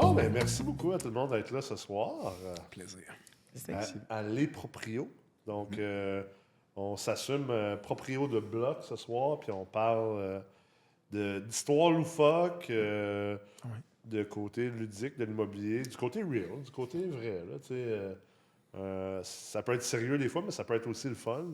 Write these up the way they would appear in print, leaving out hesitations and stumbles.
Bon, ben merci beaucoup à tout le monde d'être là ce soir. Plaisir. À Les Proprios. Donc, on s'assume proprio de bloc ce soir, puis on parle d'histoire loufoque, de côté ludique de l'immobilier, du côté real, du côté vrai. Là, tu sais, ça peut être sérieux des fois, mais ça peut être aussi le fun.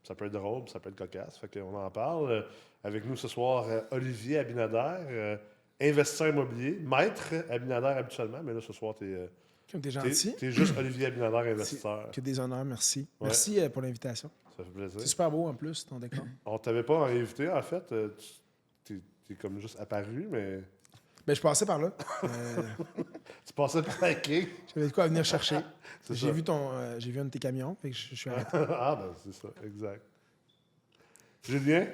Ça peut être drôle, ça peut être cocasse. Fait qu'on en parle. Avec nous ce soir, Olivier Abinader, investisseur immobilier, maître Abinader habituellement, mais là ce soir, T'es gentil. t'es juste Olivier Abinader, investisseur. Que des honneurs, merci. Ouais. Merci pour l'invitation. Ça fait plaisir. C'est super beau en plus, ton décor. On t'avait pas invité, en fait. T'es comme juste apparu, mais Ben, je passais par là. tu passais par la quai. J'avais de quoi à venir chercher. C'est J'ai ça. vu j'ai vu un de tes camions, fait que je suis arrêté. Ah, ben c'est ça, exact. Julien,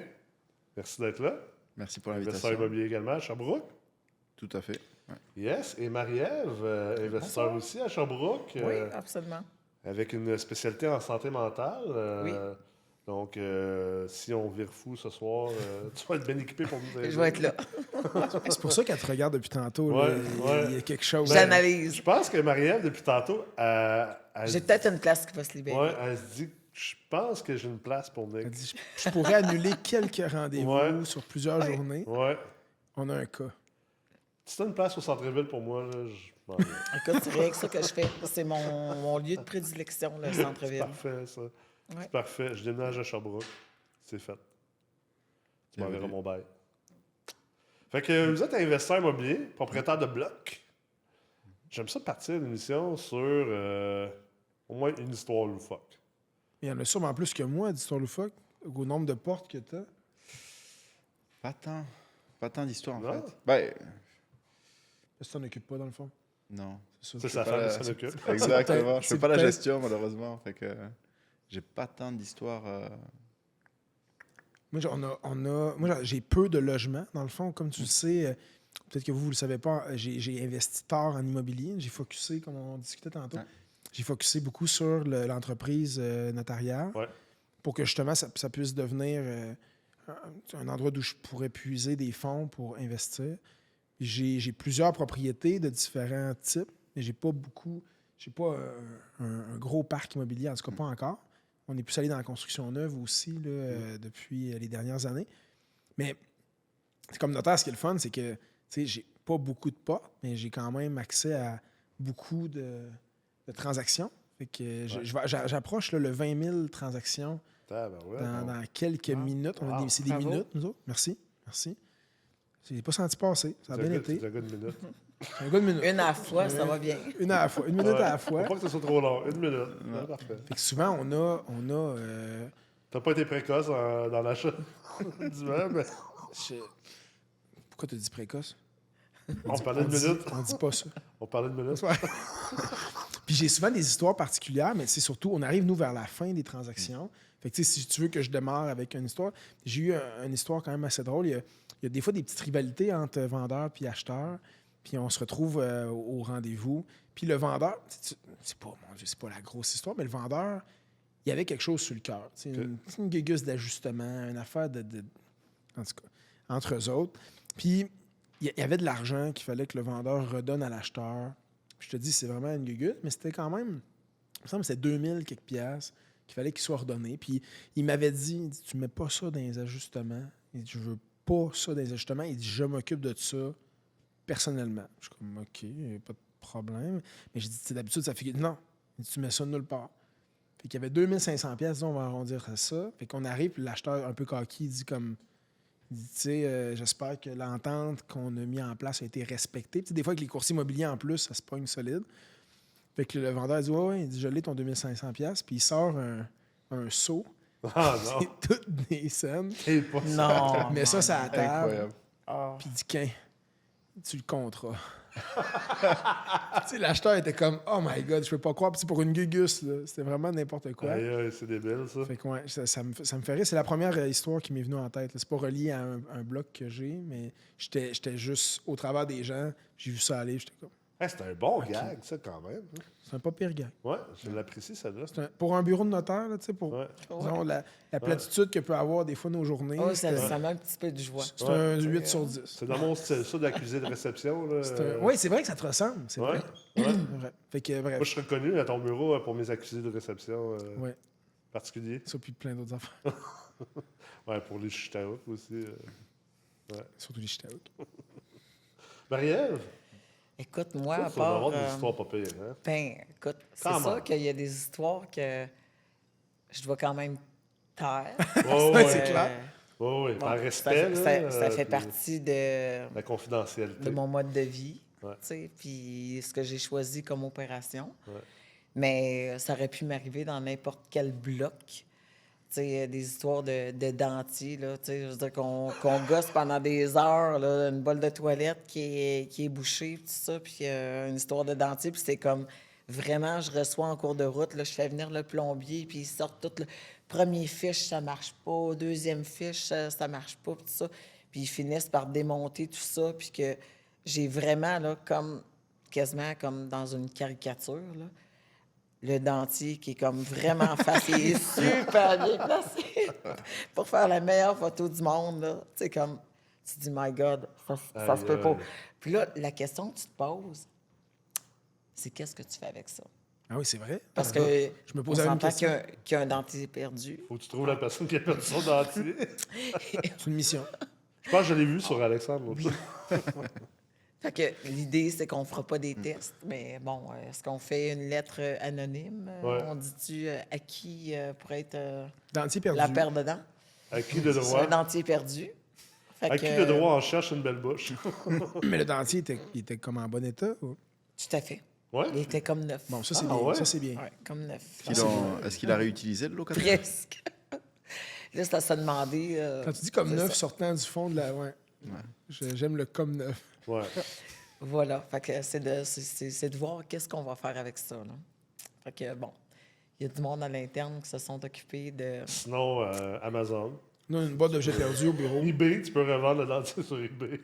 merci d'être là. Merci pour Investisseur l'invitation. immobilier également à Sherbrooke. Tout à fait. Ouais. Yes. Et Marie-Ève, investisseur aussi à Sherbrooke. Oui, absolument. Avec une spécialité en santé mentale. Oui. Donc, si on vire fou ce soir, tu vas être bien équipé pour nous aider. Je vais être là. C'est pour ça qu'elle te regarde depuis tantôt. Ouais, là. ouais. Il y a quelque chose. J'analyse. Je pense que Marie-Ève, depuis tantôt, J'ai peut-être une place qui va se libérer. ouais, elle se dit, je pense que j'ai une place pour Elle Nick. dit, je pourrais annuler quelques rendez-vous Ouais. sur plusieurs journées. Ouais. On a un cas. Si t'as une place au centre-ville pour moi, là, je m'en vais. Écoute, c'est rien que ça que je fais. C'est mon lieu de prédilection, le C'est centre-ville. parfait, ça. Ouais. C'est parfait. Je déménage à Sherbrooke. C'est fait. Tu m'enverras Bienvenue. mon bail. Fait que vous êtes investisseur immobilier, propriétaire de bloc. J'aime ça partir l'émission sur au moins une histoire loufoque. Il y en a sûrement plus que moi d'histoire loufoque, au nombre de portes que tu as. Pas tant d'histoire en Non? fait. Ben, Tu t'en occupes pas, dans le fond. non. C'est C'est ça. sa femme qui s'en occupe. Exactement. Je c'est fais pas la peut-être- gestion malheureusement. Fait que j'ai pas tant d'histoires. Moi, moi, j'ai peu de logements, dans le fond. Comme tu le sais, peut-être que vous ne le savez pas, j'ai investi tard en immobilier. J'ai focusé, comme on discutait tantôt, Ouais. j'ai focusé beaucoup sur l'entreprise notariale Ouais. pour que justement ça puisse devenir un endroit d'où je pourrais puiser des fonds pour investir. J'ai plusieurs propriétés de différents types, mais j'ai pas un gros parc immobilier, en tout cas pas encore. On est plus allé dans la construction neuve aussi là, depuis les dernières années. Mais comme notaire, ce qui est le fun, c'est que j'ai pas beaucoup de portes, mais j'ai quand même accès à beaucoup de transactions. Fait que j'approche là, le 20 000 transactions Tabarouette, dans quelques minutes. C'est des Bravo. minutes, nous autres. Merci. Je l'ai pas senti passer. Ça a bien été. C'est un gars de minute. C'est un gars de minute. Une à la fois, ça va bien. Une à la fois. Une minute à la fois. Faut pas que ce soit trop long. Une minute. Ouais, parfait. Fait que souvent, on a T'as pas été précoce dans l'achat du meuble. Pourquoi tu dis précoce? On parlait de minute. On dit pas ça. On parlait de minute. Ouais. Puis j'ai souvent des histoires particulières, mais c'est surtout, on arrive, nous, vers la fin des transactions. Fait que, tu sais, si tu veux que je démarre avec une histoire, j'ai eu une histoire quand même assez drôle. Il y a des fois des petites rivalités entre vendeurs et acheteurs. Puis on se retrouve au rendez-vous. Puis le vendeur, c'est pas, mon Dieu, c'est pas la grosse histoire, mais le vendeur, il y avait quelque chose sur le cœur. Tu sais, une guégusse d'ajustement, une affaire en tout cas, entre eux autres. Puis il y avait de l'argent qu'il fallait que le vendeur redonne à l'acheteur. Puis je te dis, c'est vraiment une gueule, mais c'était quand même, il me semble que c'était 2000 quelques piastres qu'il fallait qu'il soit redonné. Puis il m'avait dit, tu mets pas ça dans les ajustements. Il dit, je veux pas ça dans les ajustements. Il dit, je m'occupe de ça personnellement. Je suis comme, OK, pas de problème. Mais j'ai dit, d'habitude, ça fait non. Il dit, tu mets ça nulle part. Fait qu'il y avait 2500 piastres, on va arrondir à ça. Fait qu'on arrive, puis l'acheteur un peu coquille, il dit comme, il dit, tu sais, j'espère que l'entente qu'on a mis en place a été respectée. Puis, des fois, avec les courtiers immobiliers en plus, ça se pogne solide. Fait que le vendeur dit, ouais, il dit, je l'ai ton 2500 piastres. Puis il sort un seau. Ah non. C'est toutes des scènes. Et pas ça. Non. Il met ça sur la table. Incroyable. Puis il dit, qu'un, tu le compteras. Tu sais, l'acheteur était comme, oh my God, je peux pas croire. Puis pour une gugus, là, c'était vraiment n'importe quoi. Aïe, aïe, c'est débile, ça. Fait que ouais, ça me fait rire. C'est la première histoire qui m'est venue en tête. là. C'est pas relié à un blog que j'ai, mais j'étais juste au travers des gens. J'ai vu ça aller. J'étais comme, Hey, c'est un bon gag, ça, quand même. C'est un pas pire gag. Ouais, je l'apprécie, celle-là. Pour un bureau de notaire, là, tu sais, pour Ouais. disons, la platitude que peut avoir des fois nos journées. Oh, c'est ça met un petit peu de joie. c'est un 8 sur 10. C'est dans mon style, ça, d'accusé de réception. Là. Oui, c'est vrai que ça te ressemble. C'est Ouais. vrai. Ouais. C'est vrai. Fait que, bref. Moi, je suis reconnu à ton bureau pour mes accusés de réception Ouais. particuliers. Ça, puis plein d'autres affaires. Ouais, pour les Chitaouk aussi. Surtout les Chitaouk. Marie-Ève, Écoute, moi, ça, à faut en part. avoir des histoires pas pires. Hein? Ben, écoute, c'est Quand ça même. qu'il y a des histoires que je dois quand même taire. Oh, Ouais, ouais, c'est clair. Oh, oui, Bon, par respect. ça fait puis partie de la confidentialité. mon mode de vie, Ouais. tu sais, puis ce que j'ai choisi comme opération. Ouais. Mais ça aurait pu m'arriver dans n'importe quel bloc. Tu sais, des histoires de dentiers, là, tu sais, je veux dire qu'on gosse pendant des heures, là, une bolle de toilette qui est bouchée, puis tout ça, puis une histoire de dentier, puis c'est comme, vraiment, je reçois en cours de route, là, je fais venir le plombier, puis il sort tout le premier fiche, ça marche pas, deuxième fiche, ça marche pas, puis tout ça, puis ils finissent par démonter tout ça, puis que j'ai vraiment, là, comme, quasiment comme dans une caricature, là, le dentier qui est comme vraiment face, il est super bien placé pour faire la meilleure photo du monde. Là. Tu sais, comme, tu te dis, my God, ça se peut pas. Aïe. Puis là, la question que tu te poses, c'est qu'est-ce que tu fais avec ça? Ah oui, c'est vrai. Parce que Je me on posais la même s'entend question. qu'il y a un dentier perdu. Faut que tu trouves la personne qui a perdu son dentier. C'est une mission. Je pense que je l'ai vu sur Alexandre. l'autre fois. Fait que l'idée, c'est qu'on fera pas des tests, mais bon, est-ce qu'on fait une lettre anonyme? Ouais. On dit-tu à qui pour être Dentier perdu. la paire de dents? À qui de C'est droit? un dentier perdu. Fait À que, qui de droit on cherche une belle bouche? Mais le dentier, il était comme en bon état? Ou? Tout à fait. Ouais. Il était comme neuf. Bon, ça, c'est Ah, bien. ouais? Ça, c'est bien. Ouais, comme neuf. Est-ce qu'il a réutilisé de l'eau quand même? Presque. Là, c'est à se demander. Quand tu dis comme c'est neuf ça. sortant du fond de la... Ouais. J'aime le comme neuf. Ouais. Voilà. Fait que c'est de voir qu'est-ce qu'on va faire avec ça. Là. Fait que bon, il y a du monde à l'interne qui se sont occupés de. Sinon, Amazon. Nous, une boîte d'objets perdus au bureau. eBay, tu peux revendre le dentier sur eBay.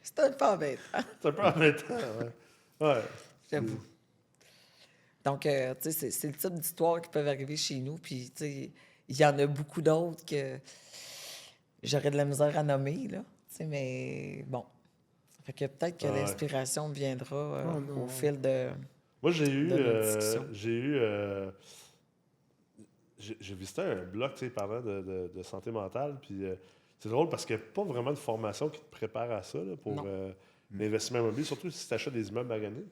C'est un peu embêtant, C'est un peu embêtant, ouais. Ouais. j'avoue. Donc, tu sais, c'est le type d'histoire qui peuvent arriver chez nous. Puis, tu sais, il y en a beaucoup d'autres que j'aurais de la misère à nommer, là. Tu sais, mais bon. Fait que peut-être que Ah ouais. l'inspiration viendra Oh non. au fil de. Moi, j'ai eu. De nos discussions. J'ai visité un blog, tu sais, parlant de santé mentale. Puis c'est drôle parce qu'il n'y a pas vraiment de formation qui te prépare à ça, là, pour Non. l'investissement immobilier, surtout si tu achètes des immeubles maganés,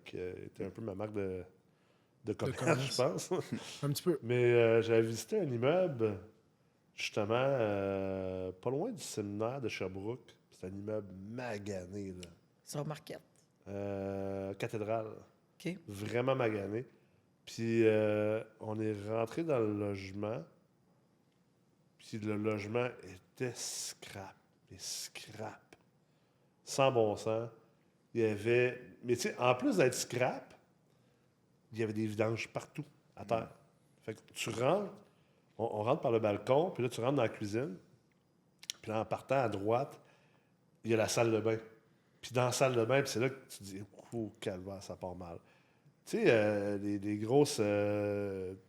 qui était un peu ma marque de commerce, je pense. Un petit peu. Mais j'avais visité un immeuble, justement, pas loin du séminaire de Sherbrooke. C'est un immeuble magané, là. Sur Marquette. Cathédrale. OK? Vraiment magané. Puis on est rentré dans le logement. Puis le logement était scrap. Mais scrap. Sans bon sens. Il y avait. Mais tu sais, en plus d'être scrap, il y avait des vidanges partout, à terre. Fait que tu rentres, on rentre par le balcon, puis là, tu rentres dans la cuisine. Puis là, en partant à droite, il y a la salle de bain. Puis dans la salle de bain, puis c'est là que tu te dis, oh, calvaire, ça part mal. Tu sais, des grosses. Tu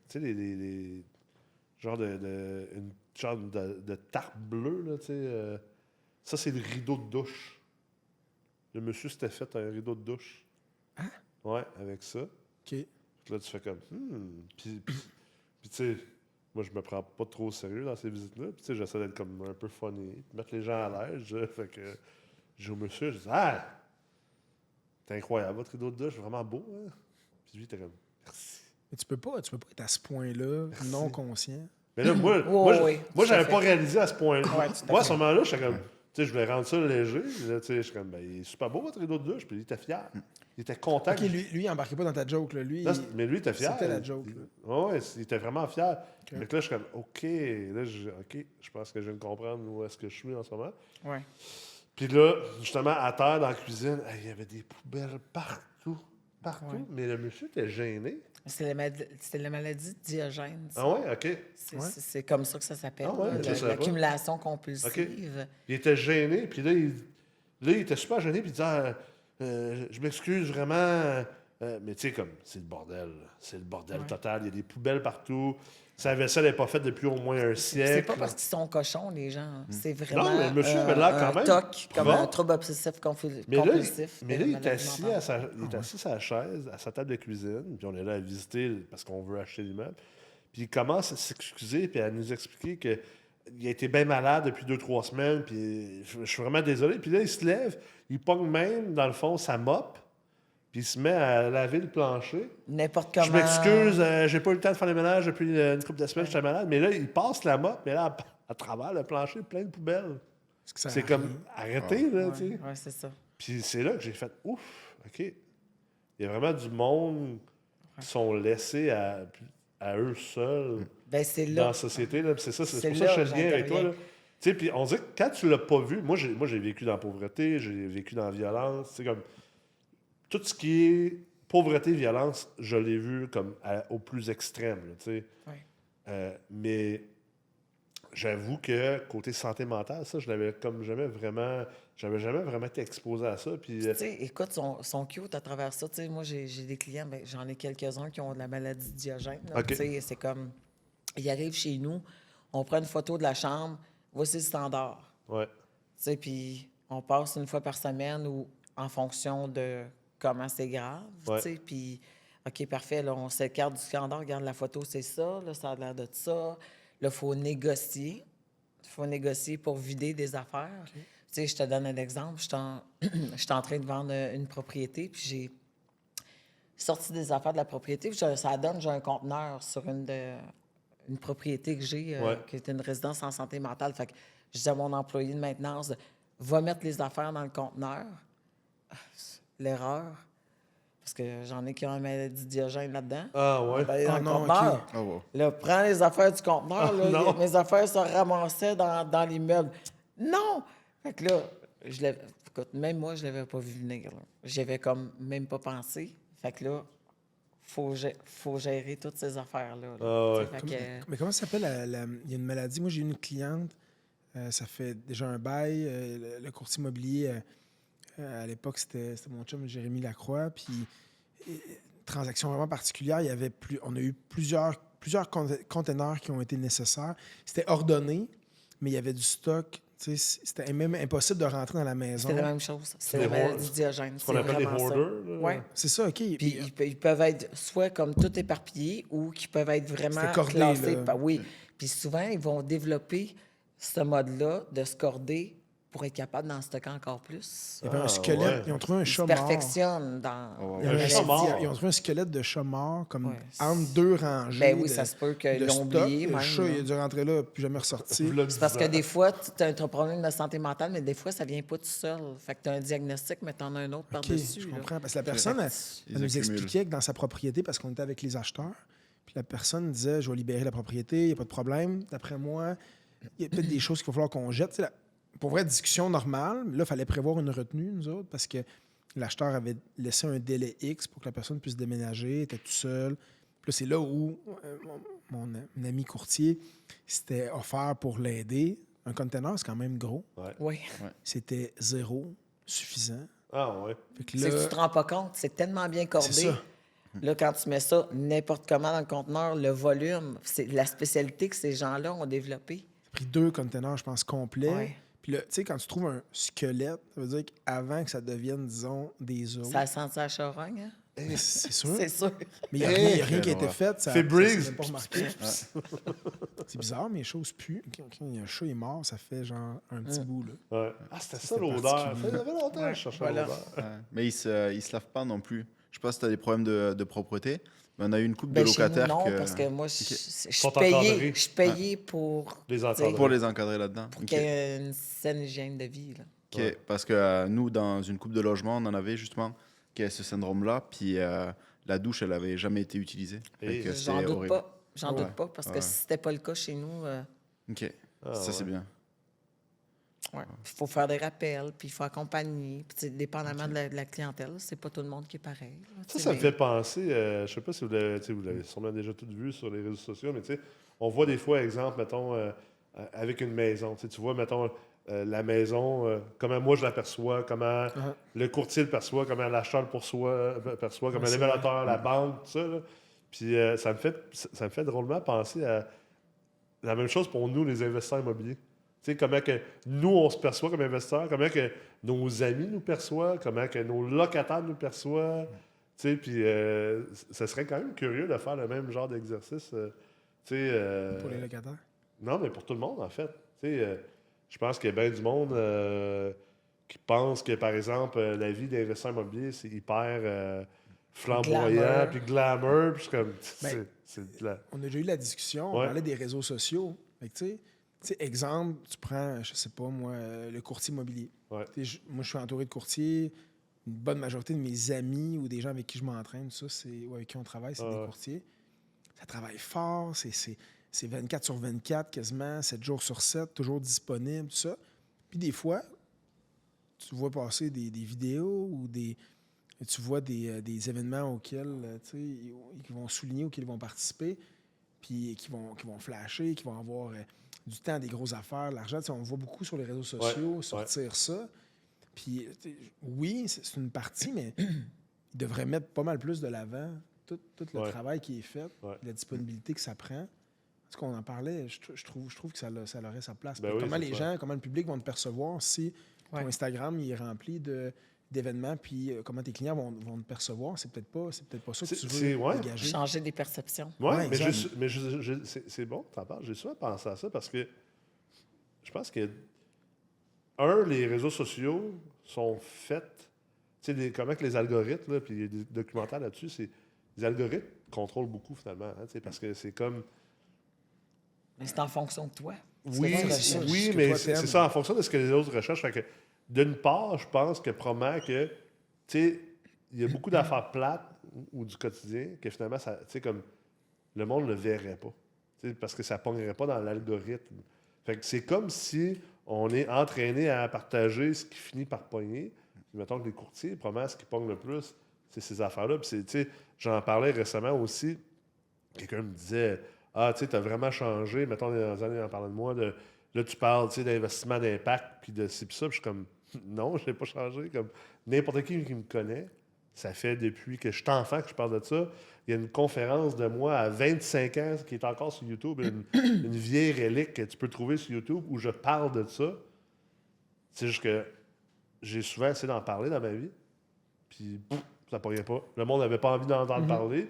sais, des genre une genre de tarpe bleue, là, tu sais. Ça, c'est le rideau de douche. Le monsieur s'était fait un rideau de douche. Hein? Ouais, avec ça. OK. Puis là, tu fais comme, Puis, tu sais, moi, je me prends pas trop au sérieux dans ces visites-là. Puis, tu sais, j'essaie d'être comme un peu funny, mettre les gens à l'aise. Fait que j'ai au monsieur, je dis, ah, c'est incroyable, votre rideau de douche, vraiment beau, hein? Puis lui, il était comme, merci. Mais tu peux pas être à ce point-là, non conscient. Mais là, moi, oui, moi tout à j'avais fait. pas réalisé à ce point-là. Ouais, tout à Moi, à fait. ce moment-là, j'étais comme, tu sais, je voulais rendre ça léger. Puis là, tu sais, je suis comme, ben, il est super beau, votre rideau de douche. Puis il était fier. Il était content. OK, lui, il embarquait pas dans ta joke. Là. Lui, Non, mais lui, il était fier. C'était la joke, là. Oui, il était vraiment fier. Fait que là, je suis comme, OK. Là, je pense que je viens de comprendre où est-ce que je suis en ce moment. Ouais. Puis là, justement, à terre, dans la cuisine, il y avait des poubelles partout. Partout. Ouais. Mais le monsieur était gêné. C'est la maladie de Diogène. ça. Ah ouais? OK. C'est comme ça que ça s'appelle, Ah ouais, là, je savais pas. l'accumulation compulsive. Il était gêné. Puis là, Là, il était super gêné, puis il disait je m'excuse vraiment. Mais tu sais, comme, c'est le bordel. C'est le bordel total. Il y a des poubelles partout. Sa vaisselle n'est pas faite depuis au moins un C'est siècle. pas parce qu'ils sont cochons, les gens. C'est vraiment Non, mais le monsieur avait l'air quand même TOC, comme propre. un trouble obsessif Mais là, compulsif. il est maladie assis mentale. il est assis à sa chaise, à sa table de cuisine, puis on est là à visiter parce qu'on veut acheter l'immeuble. Puis il commence à s'excuser puis à nous expliquer que il a été bien malade depuis 2-3 semaines, puis je suis vraiment désolé. Puis là, il se lève, il pogne même, dans le fond, sa mop, puis il se met à laver le plancher. N'importe comment. Je m'excuse, j'ai pas eu le temps de faire le ménage depuis une couple de semaines, j'étais malade. Mais là, il passe la mop, mais là, à travers le plancher, plein de poubelles. Est-ce que ça C'est arrive? comme, arrêtez, là, tu sais. Ouais, c'est ça. Puis c'est là que j'ai fait ouf, OK. Il y a vraiment du monde qui sont laissés à eux seuls Ben, c'est dans là. la société. Là. Puis c'est ça, c'est C'est pour ça que là je fais le lien avec toi. j'interviens. Là. Tu sais, puis on dirait que quand tu l'as pas vu, moi j'ai vécu dans la pauvreté, j'ai vécu dans la violence. C'est comme tout ce qui est pauvreté, violence, je l'ai vu comme au plus extrême. Là, tu sais. Ouais. Mais j'avoue que côté santé mentale, ça, je l'avais comme j'avais jamais vraiment été exposé à ça. Puis, Tu sais, écoute, sont cute à travers ça. Tu sais, moi, j'ai des clients, ben, j'en ai quelques-uns qui ont de la maladie de Diogène. Là. OK. Tu sais, c'est comme, ils arrivent chez nous, on prend une photo de la chambre, voici le standard. ouais. Tu sais, puis on passe une fois par semaine ou en fonction de comment c'est grave. Ouais. Tu sais, puis, OK, parfait, là, on s'écarte du standard, regarde la photo, c'est ça, là, ça a l'air de ça. Là, il faut négocier. Il faut négocier pour vider des affaires. Tu sais, je te donne un exemple. J'étais en train de vendre une propriété, puis j'ai sorti des affaires de la propriété. Puis ça donne, j'ai un conteneur sur une propriété que j'ai, Ouais. qui est une résidence en santé mentale. Fait que je dis à mon employé de maintenance, va mettre les affaires dans le conteneur. L'erreur, parce que j'en ai qui ont une maladie de Diogène là-dedans. Ah ouais. On va aller dans Ah le non, conteneur. OK. Oh, wow. Là, prends les affaires du conteneur. là, non. mes affaires se ramassaient dans l'immeuble. Non! Fait que là, écoute, même moi, je l'avais pas vu venir. J'y avais comme même pas pensé. Fait que là, faut gérer toutes ces affaires-là. là. Ah ouais. Tu sais, fait que- Mais comment ça s'appelle? Il y a une maladie. Moi, j'ai eu une cliente, ça fait déjà un bail. Le courtier immobilier, à l'époque, c'était mon chum Jérémy Lacroix. Puis, transaction vraiment particulière. On a eu plusieurs containers qui ont été nécessaires. C'était ordonné, mais il y avait du stock. Tu sais, c'était même impossible de rentrer dans la maison. C'était la même chose. C'est Des la maladie hoard- de Diogène. Ce qu'on appelle des hoarders. là. Oui. C'est ça, OK. Puis ils peuvent être soit comme tout éparpillés ou qui peuvent être vraiment C'était cordé, classés. là. Oui. Puis souvent, ils vont développer ce mode-là de se corder pour être capable d'en stocker encore plus. il y avait un Ah, squelette. ouais. Ils ont trouvé un Ils se chat mort. perfectionnent dans... Oh, wow. Il y avait Un un chat mort. Ils ont trouvé un squelette de chat mort, comme Ouais. entre deux rangées. Ben oui, de- ça se peut qu'ils de l'ont stock. oublié Le même. chat, là. il a dû rentrer là, puis jamais ressorti. V'là C'est parce 10 que ans. des fois, tu as un problème de santé mentale, mais des fois, ça vient pas tout seul. Fait que tu as un diagnostic, mais tu en as un autre OK, par-dessus. je là. comprends. Parce que la personne, elle Ils nous accumulent. expliquait que dans sa propriété, parce qu'on était avec les acheteurs, puis la personne disait, je vais libérer la propriété, il n'y a pas de problème. D'après moi, il y a peut-être des choses qu'il va falloir qu'on jette. Tu sais, pour vraie discussion normale, là, il fallait prévoir une retenue, nous autres, parce que l'acheteur avait laissé un délai X pour que la personne puisse déménager, était tout seul. Puis là, c'est là où mon ami courtier s'était offert pour l'aider. Un container, c'est quand même gros. Oui. C'était 0, suffisant. Ah ouais. Fait que C'est que là, tu te rends pas compte, c'est tellement bien cordé. c'est ça. Là, quand tu mets ça n'importe comment dans le conteneur, le volume, c'est la spécialité que ces gens-là ont développée. J'ai pris 2 containers, je pense, complets. Ouais. Puis là, tu sais, quand tu trouves un squelette, ça veut dire qu'avant que ça devienne, disons, des os. Ça a senti la charogne, hein? C'est sûr. C'est sûr. Mais il n'y a rien qui a été fait. Ça, Febreze. ça s'est pas remarqué. C'est bizarre, mais les choses puent. Quand un chat est mort, ça fait genre un petit bout. Là. Ouais. Ah, c'était ça C'était l'odeur. particulier. Ça fait longtemps que je cherchais Voilà. l'odeur. Ouais. Mais ils se lavent pas non plus. Je sais pas si tu as des problèmes de propreté, mais on a eu une couple Ben, de chez nous, locataires non, que- parce que moi, Sont je encadrés. suis payé pour, Les encadrer. pour les encadrer là-dedans. pour Ok. qu'il y ait une saine hygiène de vie. Là. Ok, Ouais. parce que nous, dans une couple de logements, on en avait justement qui avait ce syndrome-là, puis la douche, elle avait jamais été utilisée. Fait Et que J'en c'est doute horrible. pas. J'en Ouais. doute pas, parce que Ouais. si c'était pas le cas chez nous, Ok, Ah, ça c'est ouais. bien. ouais. Il faut faire des rappels, puis il faut accompagner. Puis, tu sais, dépendamment de la clientèle, c'est pas tout le monde qui est pareil. là, tu sais, Ça me mais- fait penser, je sais pas si vous l'avez sûrement déjà tout vu sur les réseaux sociaux, mais tu sais, on voit des fois, exemple, mettons, avec une maison. Tu sais, tu vois, mettons, la maison, comment moi je l'aperçois, comment le courtier le perçoit, comment l'acheteur le perçoit, comment c'est l'évaluateur, la banque, tout ça. Là. Puis ça me fait drôlement penser à la même chose pour nous, les investisseurs immobiliers. Tu sais, comment que nous, on se perçoit comme investisseurs, comment que nos amis nous perçoivent, comment que nos locataires nous perçoivent. Tu sais, puis ça serait quand même curieux de faire le même genre d'exercice. Tu sais, Pour les locataires. non, mais pour tout le monde, en fait. Tu sais, je pense qu'il y a bien du monde qui pense que, par exemple, la vie d'investisseur immobilier, c'est hyper flamboyant, Glamour. puis glamour, puis c'est comme... Ben, c'est de la... On a déjà eu la discussion, on Ouais. parlait des réseaux sociaux. Fait que, tu sais, exemple, tu prends, je sais pas moi, le courtier immobilier. Ouais. Moi, je suis entouré de courtiers. Une bonne majorité de mes amis ou des gens avec qui je m'entraîne, tout ça, ou avec qui on travaille, c'est des courtiers. Ça travaille fort, c'est 24 sur 24 quasiment, 7 jours sur 7, toujours disponible, tout ça. Puis des fois, tu vois passer des vidéos ou tu vois des événements auxquels tu sais, ils vont souligner, auxquels ils vont participer, puis qui vont flasher, qui vont avoir du temps, des grosses affaires, l'argent. Tu sais, on le voit beaucoup sur les réseaux sociaux sortir ça. Puis oui, c'est une partie, mais ils devraient mettre pas mal plus de l'avant tout le travail qui est fait, la disponibilité que ça prend. En tout cas, on en parlait, je trouve que ça aurait sa place. Ben oui, comment c'est les ça. gens, comment le public vont te percevoir si ton Instagram il est rempli d'événements, puis comment tes clients vont te percevoir, c'est peut-être pas ça que tu veux dégager. Changer des perceptions. Oui, Ouais, mais, exact. c'est bon que tu en parles. J'ai souvent pensé à ça parce que je pense que, les réseaux sociaux sont faits. Tu sais, comment que les algorithmes, là, puis il y a des documentaires là-dessus, les algorithmes contrôlent beaucoup finalement. Hein, tu sais, parce que c'est comme. Mais c'est en fonction de toi. Oui, c'est ça, oui, ce que mais toi c'est t'aimes. ça en fonction de ce que les autres recherchent. Fait que, d'une part, je pense que probablement que, tu sais, il y a beaucoup d'affaires plates ou du quotidien que finalement, ça, tu sais, comme le monde ne le verrait pas. Tu sais, parce que ça ne pognerait pas dans l'algorithme. Fait que c'est comme si on est entraîné à partager ce qui finit par pogner. Puis mettons que les courtiers, probablement, ce qui pogne le plus, c'est ces affaires-là. Puis tu sais, j'en parlais récemment aussi. Quelqu'un me disait, ah, tu sais, t'as vraiment changé. Mettons, dans les années, en parlant de moi, là, tu parles, tu sais, d'investissement d'impact, puis de ci, puis ça. Puis je suis comme, non, je n'ai pas changé. Comme n'importe qui me connaît, ça fait depuis que je suis enfant que je parle de ça. Il y a une conférence de moi à 25 ans qui est encore sur YouTube, une vieille relique que tu peux trouver sur YouTube où je parle de ça. C'est juste que j'ai souvent essayé d'en parler dans ma vie, puis ça ne pognait pas. Le monde n'avait pas envie d'entendre parler.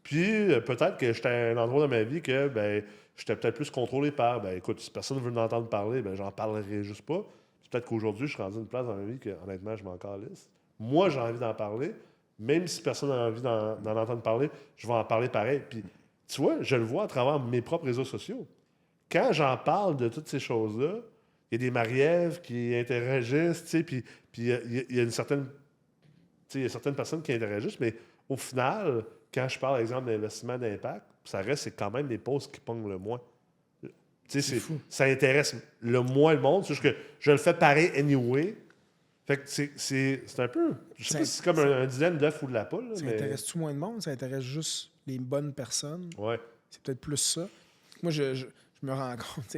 Puis peut-être que j'étais à un endroit de ma vie que ben, j'étais peut-être plus contrôlé par, ben écoute, si personne ne veut m'entendre parler, ben j'en parlerai juste pas. Puis peut-être qu'aujourd'hui, je suis rendu à une place dans ma vie que, honnêtement, je m'en calisse. Moi, j'ai envie d'en parler. Même si personne n'a envie d'en entendre parler, je vais en parler pareil. Puis, tu vois, je le vois à travers mes propres réseaux sociaux. Quand j'en parle de toutes ces choses-là, il y a des Marie-Ève qui interagissent, tu sais, puis il y a une certaine... Tu sais, il y a certaines personnes qui interagissent, mais au final, quand je parle, par exemple, d'investissement d'impact, ça reste, c'est quand même les posts qui pognent le moins. Tu sais, ça intéresse le moins le monde. C'est juste que je le fais pareil anyway. Fait que c'est un peu... Je sais pas si c'est comme un dilemme d'œuf ou de la poule. Ça mais... intéresse-tu moins de monde? Ça intéresse juste les bonnes personnes? Ouais. C'est peut-être plus ça. Moi, je me rends compte,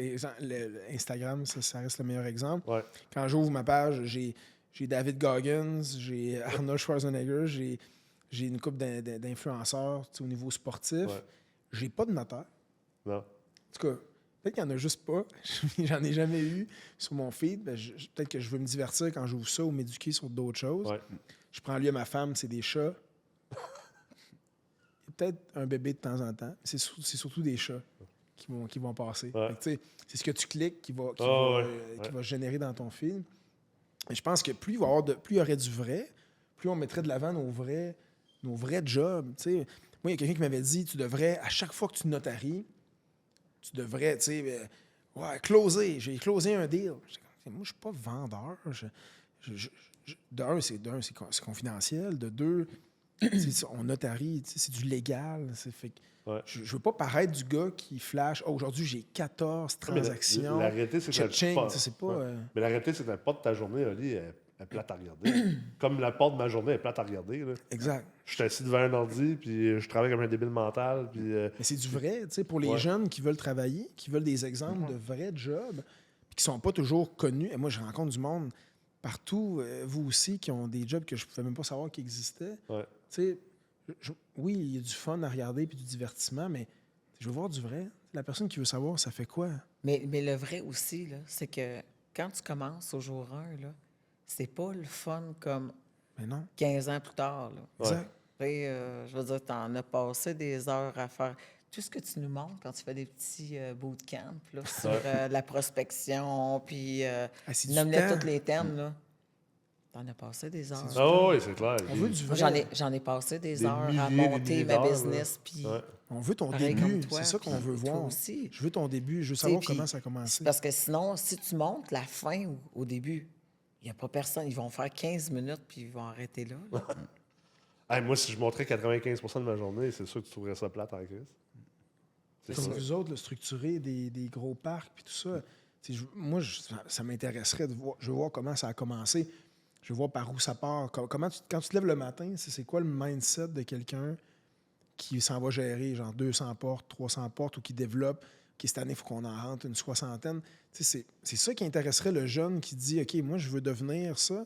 Instagram, ça reste le meilleur exemple. Ouais. Quand j'ouvre ma page, j'ai David Goggins, j'ai Arnold Schwarzenegger, j'ai une couple d'influenceurs au niveau sportif. Ouais. J'ai pas de notaire. Non. En tout cas, peut-être qu'il n'y en a juste pas. J'en ai jamais eu sur mon feed. Ben, peut-être que je veux me divertir quand j'ouvre ça ou m'éduquer sur d'autres choses. Ouais. Je prends lui à ma femme, c'est des chats. Il y a peut-être un bébé de temps en temps. C'est surtout des chats qui vont passer. Ouais. Fait que, tu sais, c'est ce que tu cliques qui va générer dans ton feed. Et je pense que plus il y aurait du vrai, plus on mettrait de l'avant nos vrais jobs. Tu sais. Moi, il y a quelqu'un qui m'avait dit, tu devrais, à chaque fois que tu notaries, tu devrais, tu sais, closer. J'ai closé un deal. Moi, je ne suis pas vendeur. De un, c'est confidentiel. De deux, on notarie, c'est du légal. Fait que je ne veux pas paraître du gars qui flash. Oh, aujourd'hui, j'ai 14 transactions. La réalité, c'est que c'est pas. Mais la réalité, c'est que la part de ta journée, Oli, est plate à regarder. Comme la part de ma journée est plate à regarder. Là. Exact. Je suis assis devant un ordi, puis je travaille comme un débile mental. Puis, Mais c'est du vrai, tu sais, pour les jeunes qui veulent travailler, qui veulent des exemples de vrais jobs. Puis qui sont pas toujours connus. Et moi, je rencontre du monde partout, vous aussi, qui ont des jobs que je pouvais même pas savoir qu'ils existaient. Ouais. Tu sais, oui, il y a du fun à regarder puis du divertissement, mais je veux voir du vrai. La personne qui veut savoir, ça fait quoi? Mais le vrai aussi, là, c'est que quand tu commences au jour 1, là, c'est pas le fun comme Mais non. 15 ans plus tard. Là. Exact. Tu sais, je veux dire, tu en as passé des heures à faire. Tout ce que tu nous montres quand tu fais des petits bootcamps là, sur la prospection, puis c'est du nomme-les temps. tous les termes, là. T'en as passé des heures. Ah oui, c'est clair. On veut du vrai. J'en ai passé des Des heures à milliers, des monter milliers ma d'heures, business, puis Ouais. On veut ton pareil début. comme toi, C'est ça qu'on puis veut toi voir. aussi. Je veux ton début. Je veux Tu sais, savoir puis comment ça a commencé. Parce que sinon, si tu montes la fin au début, il n'y a pas personne. Ils vont faire 15 minutes, puis ils vont arrêter là. là. Hey, moi, si je montrais 95% de ma journée, c'est sûr que tu trouverais ça plate en crise. C'est Comme ça. vous autres, le structurer des gros parcs puis tout ça. Moi, ça m'intéresserait de voir. Je veux voir comment ça a commencé. Je veux voir par où ça part. Quand tu te lèves le matin, c'est quoi le mindset de quelqu'un qui s'en va gérer genre 200 portes, 300 portes ou qui développe, qui cette année, il faut qu'on en rentre une 60aine. C'est ça qui intéresserait le jeune qui dit OK, moi, je veux devenir ça.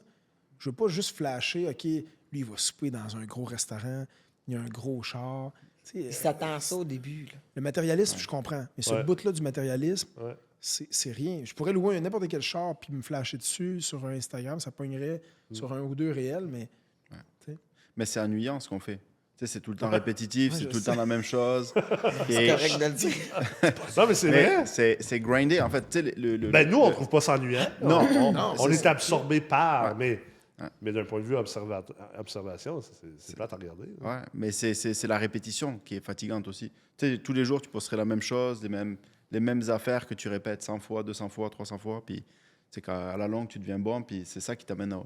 Je veux pas juste flasher, OK, lui, il va souper dans un gros restaurant, il y a un gros char. Ils s'attendent ça au début. Là. Le matérialisme, je comprends. Mais ce Ouais. bout-là du matérialisme, Ouais. c'est rien. Je pourrais louer n'importe quel char puis me flasher dessus sur un Instagram, ça pognerait sur un ou deux réels, mais Mais c'est ennuyant ce qu'on fait. Tu sais, c'est tout le temps répétitif, Ouais, c'est je tout le sais. temps la même chose. C'est Et- correct de le dire. Non, mais c'est mais vrai. c'est grindé. En fait, tu sais, Ben, nous, on trouve pas ça ennuyant. Non, On c'est est ça. absorbé par, Ouais. mais d'un point de vue observation, c'est plate à regarder. là. Ouais, mais c'est la répétition qui est fatigante aussi. Tu sais, tous les jours, tu posterais la même chose, les mêmes affaires que tu répètes 100 fois, 200 fois, 300 fois. Puis, c'est qu'à la longue, tu deviens bon. Puis, c'est ça qui t'amène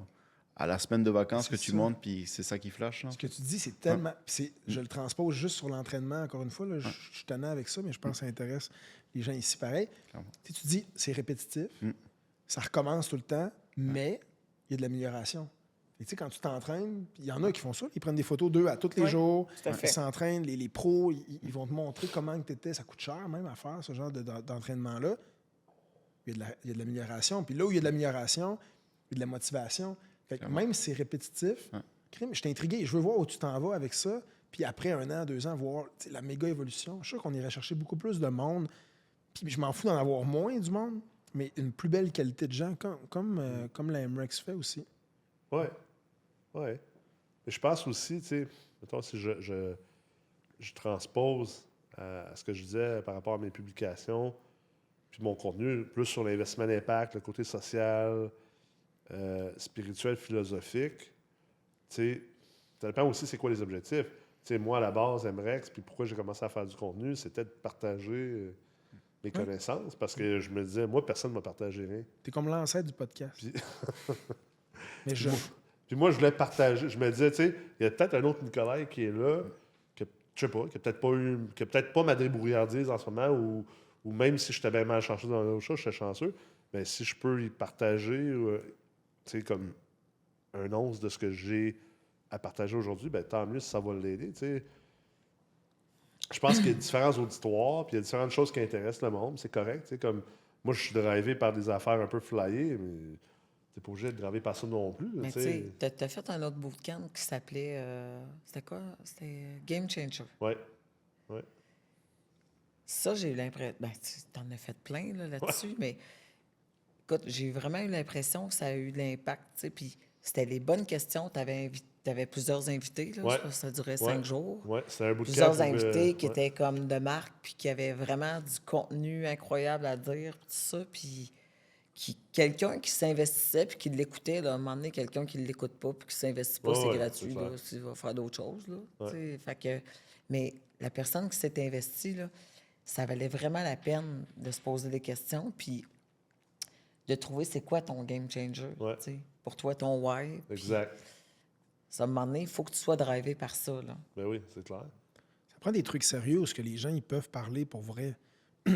à la semaine de vacances que C'est tu ça. montes. Puis, c'est ça qui flash. Là. ce que tu dis, c'est tellement. Je le transpose juste sur l'entraînement, encore une fois. Là, je suis tannant avec ça, mais je pense que ça intéresse les gens ici pareil. Clairement. Tu sais, tu dis, c'est répétitif, Mm. ça recommence tout le temps, mais il y a de l'amélioration. Et tu sais, quand tu t'entraînes, il y en a qui font ça, ils prennent des photos d'eux à tous les Oui, jours, tout à fait. ils s'entraînent, les pros, ils vont te montrer comment tu étais. Ça coûte cher même à faire, ce genre d'entraînement-là. Il y a de l'amélioration. Puis là où il y a de l'amélioration, il y a de la motivation. Fait que même si c'est répétitif, Ouais. crime, je suis intrigué. Je veux voir où tu t'en vas avec ça. Puis après 1 an, 2 ans, voir tu sais, la méga évolution. Je suis sûr qu'on irait chercher beaucoup plus de monde. Puis je m'en fous d'en avoir moins du monde, mais une plus belle qualité de gens, comme la MREX fait aussi. Ouais. Ouais. Mais je pense aussi, tu sais, mettons, si je transpose à ce que je disais par rapport à mes publications, puis mon contenu, plus sur l'investissement d'impact, le côté social, spirituel, philosophique, tu sais, ça dépend aussi c'est quoi les objectifs. Tu sais, moi, à la base, MREX, puis pourquoi j'ai commencé à faire du contenu, c'était de partager mes connaissances, parce que je me disais, moi, personne ne m'a partagé rien. T'es comme l'ancêtre du podcast. Puis- Mais je... Puis moi, je voulais partager. Je me disais, tu sais, il y a peut-être un autre Nicolas qui est là, que, je sais pas, qui a peut-être pas ma débrouillardise en ce moment, ou même si j'étais bien mal chanceux dans l'autre chose, je suis chanceux. Mais si je peux y partager, tu sais, comme un once de ce que j'ai à partager aujourd'hui, ben tant mieux si ça va l'aider, tu sais. Je pense qu'il y a différents auditoires, puis il y a différentes choses qui intéressent le monde, c'est correct, tu sais, comme moi, je suis drivé par des affaires un peu flyées, mais t'es pas obligé de drivé par ça non plus, Mais tu tu sais, sais. t'as fait un autre bootcamp qui s'appelait. C'était quoi? C'était Game Changer. Ouais. Ça, j'ai eu l'impression. Ben, tu t'en as fait plein là-dessus, mais écoute, j'ai vraiment eu l'impression que ça a eu de l'impact. Tu sais, puis c'était les bonnes questions. Tu avais plusieurs invités. Là, Ouais. je pense que ça durait 5 jours. Ouais, c'était un bout de Plusieurs invités qui étaient comme de marque, puis qui avaient vraiment du contenu incroyable à dire, puis tout ça. Puis quelqu'un qui s'investissait, puis qui l'écoutait, là, à un moment donné, quelqu'un qui ne l'écoute pas, puis qui ne s'investit pas, Ouais, c'est ouais, gratuit. c'est Là, clair. s'il va faire d'autres choses. Là, Ouais. tu sais. Fait que, mais la personne qui s'est investie, là, ça valait vraiment la peine de se poser des questions, puis de trouver c'est quoi ton game changer. Ouais. Tu sais, pour toi, ton why. puis Exact. ça, à un moment donné, il faut que tu sois drivé par ça. Là. Ben oui, c'est clair. Ça prend des trucs sérieux où ce que les gens ils peuvent parler pour vrai.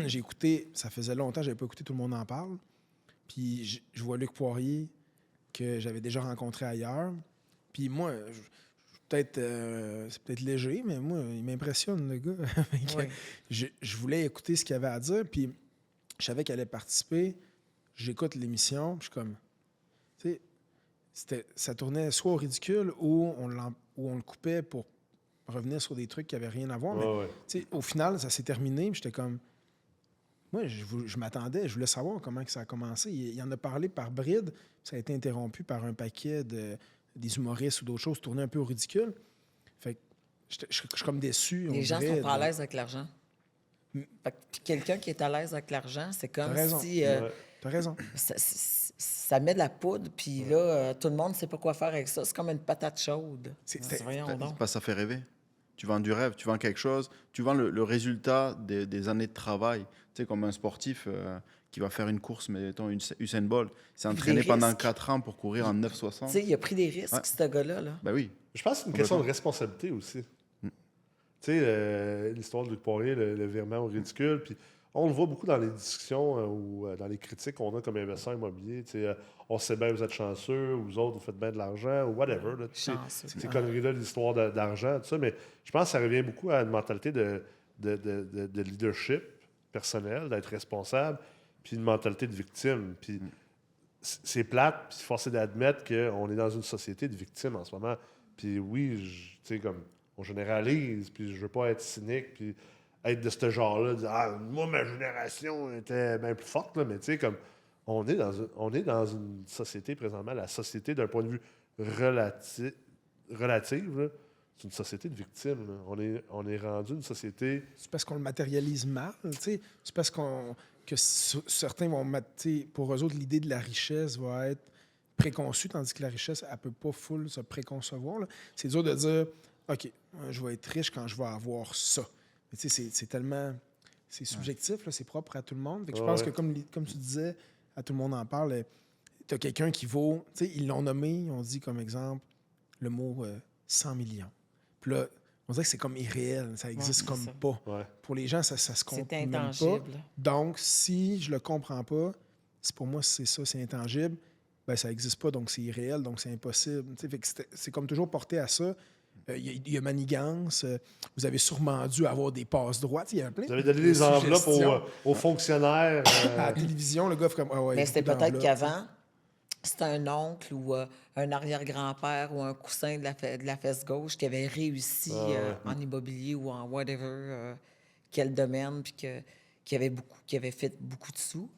J'ai écouté, ça faisait longtemps que je n'avais pas écouté Tout le monde en parle. Puis je vois Luc Poirier, que j'avais déjà rencontré ailleurs. Puis moi, c'est peut-être léger, mais moi, il m'impressionne, le gars. Fait que Oui. je voulais écouter ce qu'il avait à dire, puis je savais qu'il allait participer. j'écoute l'émission, puis je suis comme... Tu sais, ça tournait soit au ridicule ou on le coupait pour revenir sur des trucs qui n'avaient rien à voir. Mais Ouais. tu sais, au final, ça s'est terminé, puis j'étais comme... Moi, je m'attendais, je voulais savoir comment que ça a commencé. Il en a parlé par bride, ça a été interrompu par un paquet des humoristes ou d'autres choses tournées un peu au ridicule. Fait que je suis comme déçu. Les gens dirait, sont pas à l'aise avec l'argent. Fait que, puis quelqu'un qui est à l'aise avec l'argent, c'est comme T'as raison. si Ouais. T'as raison. ça met de la poudre, puis là, tout le monde ne sait pas quoi faire avec ça. C'est comme une patate chaude. Voyons donc. Parce que ça fait rêver. Tu vends du rêve, tu vends quelque chose, tu vends le résultat des années de travail. Tu sais, comme un sportif qui va faire une course, mettons Usain Bolt, s'est entraîné pendant risques. 4 ans pour courir en Tu 9,60. sais, il a pris des risques, Ouais. ce gars-là. Là. Ben oui. Je pense que c'est une question de responsabilité aussi. Tu sais, l'histoire de Luc Poirier, le virement au ridicule, puis on le voit beaucoup dans les discussions ou dans les critiques qu'on a comme investisseur immobilier. Tu sais, on sait bien, vous êtes chanceux, ou vous autres, vous faites bien de l'argent, ou whatever. Là, tu sais, Chanceux. ces conneries-là, l'histoire d'argent, tout ça. Mais je pense que ça revient beaucoup à une mentalité de leadership personnel, d'être responsable, puis une mentalité de victime. Puis c'est plate, puis force est d'admettre qu'on est dans une société de victimes en ce moment. Puis oui, tu sais, comme on généralise, puis je veux pas être cynique, puis être de ce genre-là, dire ah, moi, ma génération était bien plus forte, là, mais tu sais, comme on est dans une société présentement, la société d'un point de vue relative, là, c'est une société de victimes. Là. On est rendu une société. C'est parce qu'on le matérialise mal, tu sais. C'est parce que certains vont mettre, tu sais, pour eux autres, l'idée de la richesse va être préconçue, tandis que la richesse, elle peut pas full se préconcevoir. Là. C'est dur de dire, OK, je vais être riche quand je vais avoir ça. Mais tu sais, c'est tellement... C'est subjectif, là, c'est propre à tout le monde. Fait que je pense que, comme tu disais, à tout le monde en parle, tu as quelqu'un qui vaut... Tu sais, ils l'ont nommé, ils ont dit comme exemple le mot 100 millions. Puis là, on dirait que c'est comme irréel, ça existe c'est comme ça. pas. Ouais. Pour les gens, ça se comprend C'est même pas. intangible. Donc, si je le comprends pas, si pour moi c'est ça, c'est intangible, ben ça n'existe pas, donc c'est irréel, donc c'est impossible. Tu sais, fait que c'est comme toujours porté à ça. Il y a manigance. Vous avez sûrement dû avoir des passes droites. Il y a plein Vous avez de donné des enveloppes suggestions. aux fonctionnaires. À la télévision, le gars fait comme... Ah ouais, Mais beaucoup c'était peut-être d'enveloppes. qu'avant, c'était un oncle ou un arrière-grand-père ou un coussin de la fesse gauche qui avait réussi en immobilier ou en whatever, quel domaine, puis qui avait fait beaucoup de sous.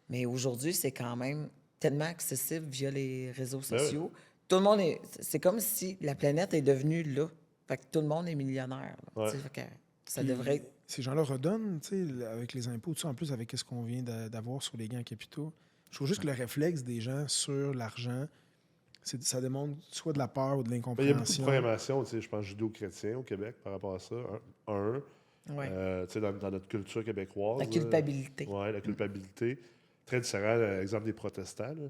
Mais aujourd'hui, c'est quand même tellement accessible via les réseaux Ben oui. sociaux. Tout le monde c'est comme si la planète est devenue là. Fait que tout le monde est millionnaire. Là, Ouais. tu sais, fait que ça Puis devrait être... Ces gens-là redonnent, tu sais, avec les impôts, tout ça, en plus avec ce qu'on vient d'avoir sur les gains en capitaux. Je trouve juste que le réflexe des gens sur l'argent, ça démontre soit de la peur ou de Mais il y a beaucoup de l'incompréhension. programmation, tu sais, je pense, judéo-chrétien au Québec par rapport à ça. Ouais. Tu sais, dans notre culture québécoise. La culpabilité. Oui, la culpabilité. Très différent, exemple, des protestants. Là.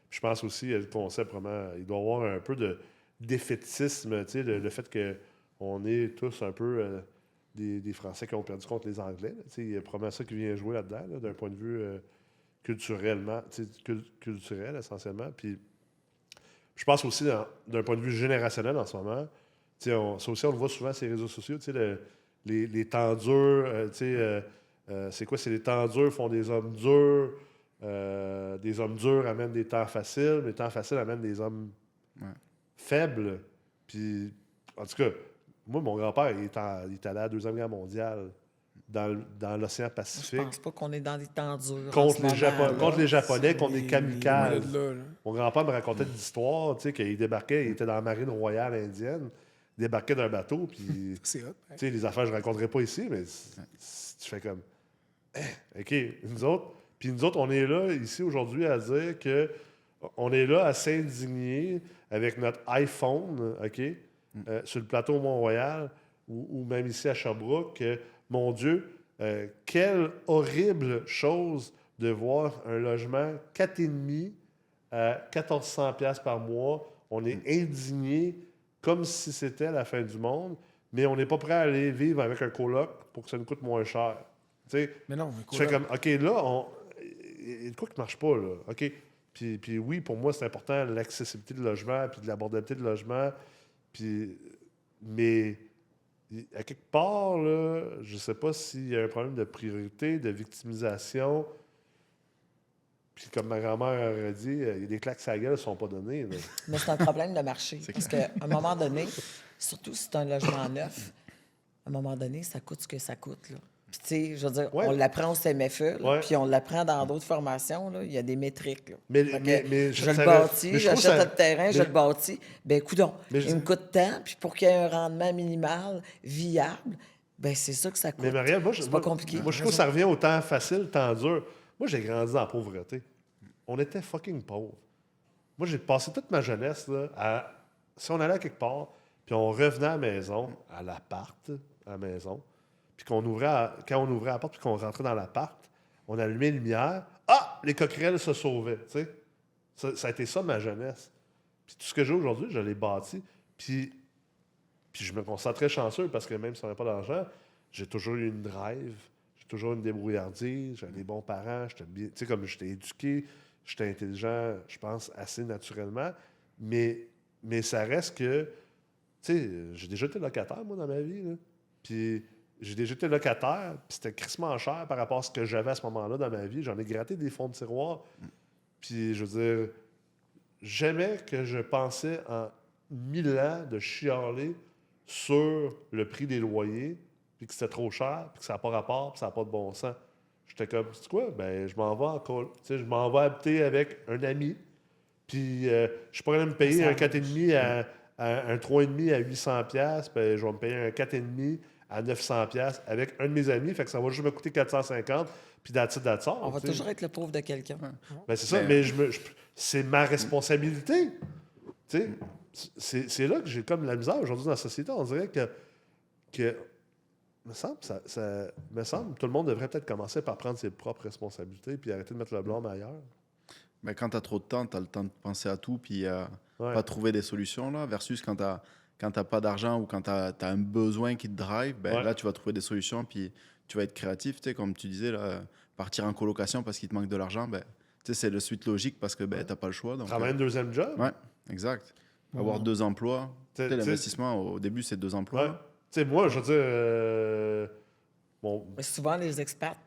Puis je pense aussi, il y a le concept vraiment, il doit y avoir un peu de défaitisme, tu sais, le fait qu'on est tous un peu des Français qui ont perdu contre les Anglais. Là, tu sais, il y a probablement ça qui vient jouer là-dedans, là, d'un point de vue culturellement, tu sais, culturel essentiellement. Puis je pense aussi, d'un point de vue générationnel en ce moment, tu sais, ça aussi, on le voit souvent sur les réseaux sociaux, tu sais, les temps durs, tu sais, c'est quoi? C'est les temps durs font des hommes durs, des hommes durs amènent des temps faciles, les temps faciles amènent des hommes faibles. Puis, en tout cas, moi, mon grand-père, il est allé à la Deuxième Guerre mondiale dans l'océan Je Pacifique. pense pas qu'on est dans des temps durs. en Contre ce les, moment, là. contre les Japonais, contre les kamikazes. loin de là. Mon grand-père me racontait des histoires, tu sais, qu'il débarquait, il était dans la marine royale indienne, il débarquait d'un bateau, puis, C'est hot. tu sais, les affaires, je ne raconterai pas ici, mais tu fais comme, OK, nous autres, on est là, ici, aujourd'hui, à dire que on est là à s'indigner avec notre iPhone, OK, sur le plateau Mont-Royal, ou même ici à Sherbrooke, que, mon Dieu, quelle horrible chose de voir un logement 4,5 à 1400 $ par mois. On est indigné comme si c'était la fin du monde, mais on n'est pas prêt à aller vivre avec un coloc pour que ça nous coûte moins cher. Tu sais, Mais non, tu fais comme, OK, là, il y a de quoi qui ne marche pas, là. OK. Puis oui, pour moi, c'est important l'accessibilité de logement, puis de l'abordabilité de logement. Puis, mais à quelque part, là, je ne sais pas s'il y a un problème de priorité, de victimisation. Puis comme ma grand-mère aurait dit, il y a des claques à la gueule qui ne sont pas données. Là. Mais c'est un problème de marché. Parce qu'à un moment donné, surtout si c'est un logement neuf, à un moment donné, ça coûte ce que ça coûte. Là. Puis, tu sais, je veux dire, Ouais. on l'apprend au CMFE, là, Ouais. puis on l'apprend dans d'autres formations. Là, il y a des métriques. Là. Mais Je le ça- bâtis, mais je trouve j'achète ça- le terrain, je mais- le bâtis. Ben coudonc, Mais je il me dis- coûte tant, puis pour qu'il y ait un rendement minimal, viable, ben c'est ça que ça coûte. Mais Marielle, c'est pas compliqué. Moi, je trouve que ça revient au temps facile, temps dur. Moi, j'ai grandi dans la pauvreté. On était fucking pauvres. Moi, j'ai passé toute ma jeunesse là, si on allait à quelque part, puis on revenait à la maison, à l'appart, à la maison, puis quand on ouvrait la porte, puis qu'on rentrait dans l'appart, on allumait les lumières. Ah! Les coquerelles se sauvaient, tu sais. Ça a été ça, ma jeunesse. Puis tout ce que j'ai aujourd'hui, je l'ai bâti. Puis je me considère très chanceux parce que même si on n'a pas d'argent, j'ai toujours eu une drive, j'ai toujours une débrouillardise, j'ai des bons parents, j'étais bien, tu sais, comme j'étais éduqué, j'étais intelligent, je pense, assez naturellement. Mais ça reste que, tu sais, j'ai déjà été locataire, moi, dans ma vie. Là. Puis j'ai déjà été locataire, puis c'était crissement cher par rapport à ce que j'avais à ce moment-là dans ma vie. J'en ai gratté des fonds de tiroir. Puis, je veux dire, jamais que je pensais en 1000 ans de chialer sur le prix des loyers, puis que c'était trop cher, puis que ça n'a pas rapport, puis ça n'a pas de bon sens. J'étais comme, c'est quoi? Ben, je m'en vais en col. Tu sais, je m'en vais habiter avec un ami, puis je suis pas allé me payer un 4,5 à un 3,5 à 800 pièces, ben je vais me payer un 4,5 à 900 pièces avec un de mes amis, fait que ça va juste me coûter 450, puis that's it, that's all, On va tu sais. toujours être le pauvre de quelqu'un. Ben, c'est ça, mais c'est ma responsabilité. Tu sais, c'est là que j'ai comme la misère aujourd'hui dans la société. On dirait que me semble, me semble, tout le monde devrait peut-être commencer par prendre ses propres responsabilités puis arrêter de mettre le blâme ailleurs. Mais quand tu as trop de temps, tu as le temps de penser à tout, puis Ouais. pas trouver des solutions, là, versus quand tu pas d'argent ou quand tu as un besoin qui te drive, ben, Ouais. là, tu vas trouver des solutions, puis tu vas être créatif. Tu sais, comme tu disais, là, partir en colocation parce qu'il te manque de l'argent, ben, tu sais, c'est le suite logique parce que ben, tu n'as pas le choix. Donc, Travailler un deuxième job. ouais, exact. Avoir 2 emplois. Tu sais, T'sais- l'investissement, au début, c'est 2 emplois. Ouais. Tu sais, moi, je veux dire, bon, Mais souvent, les expats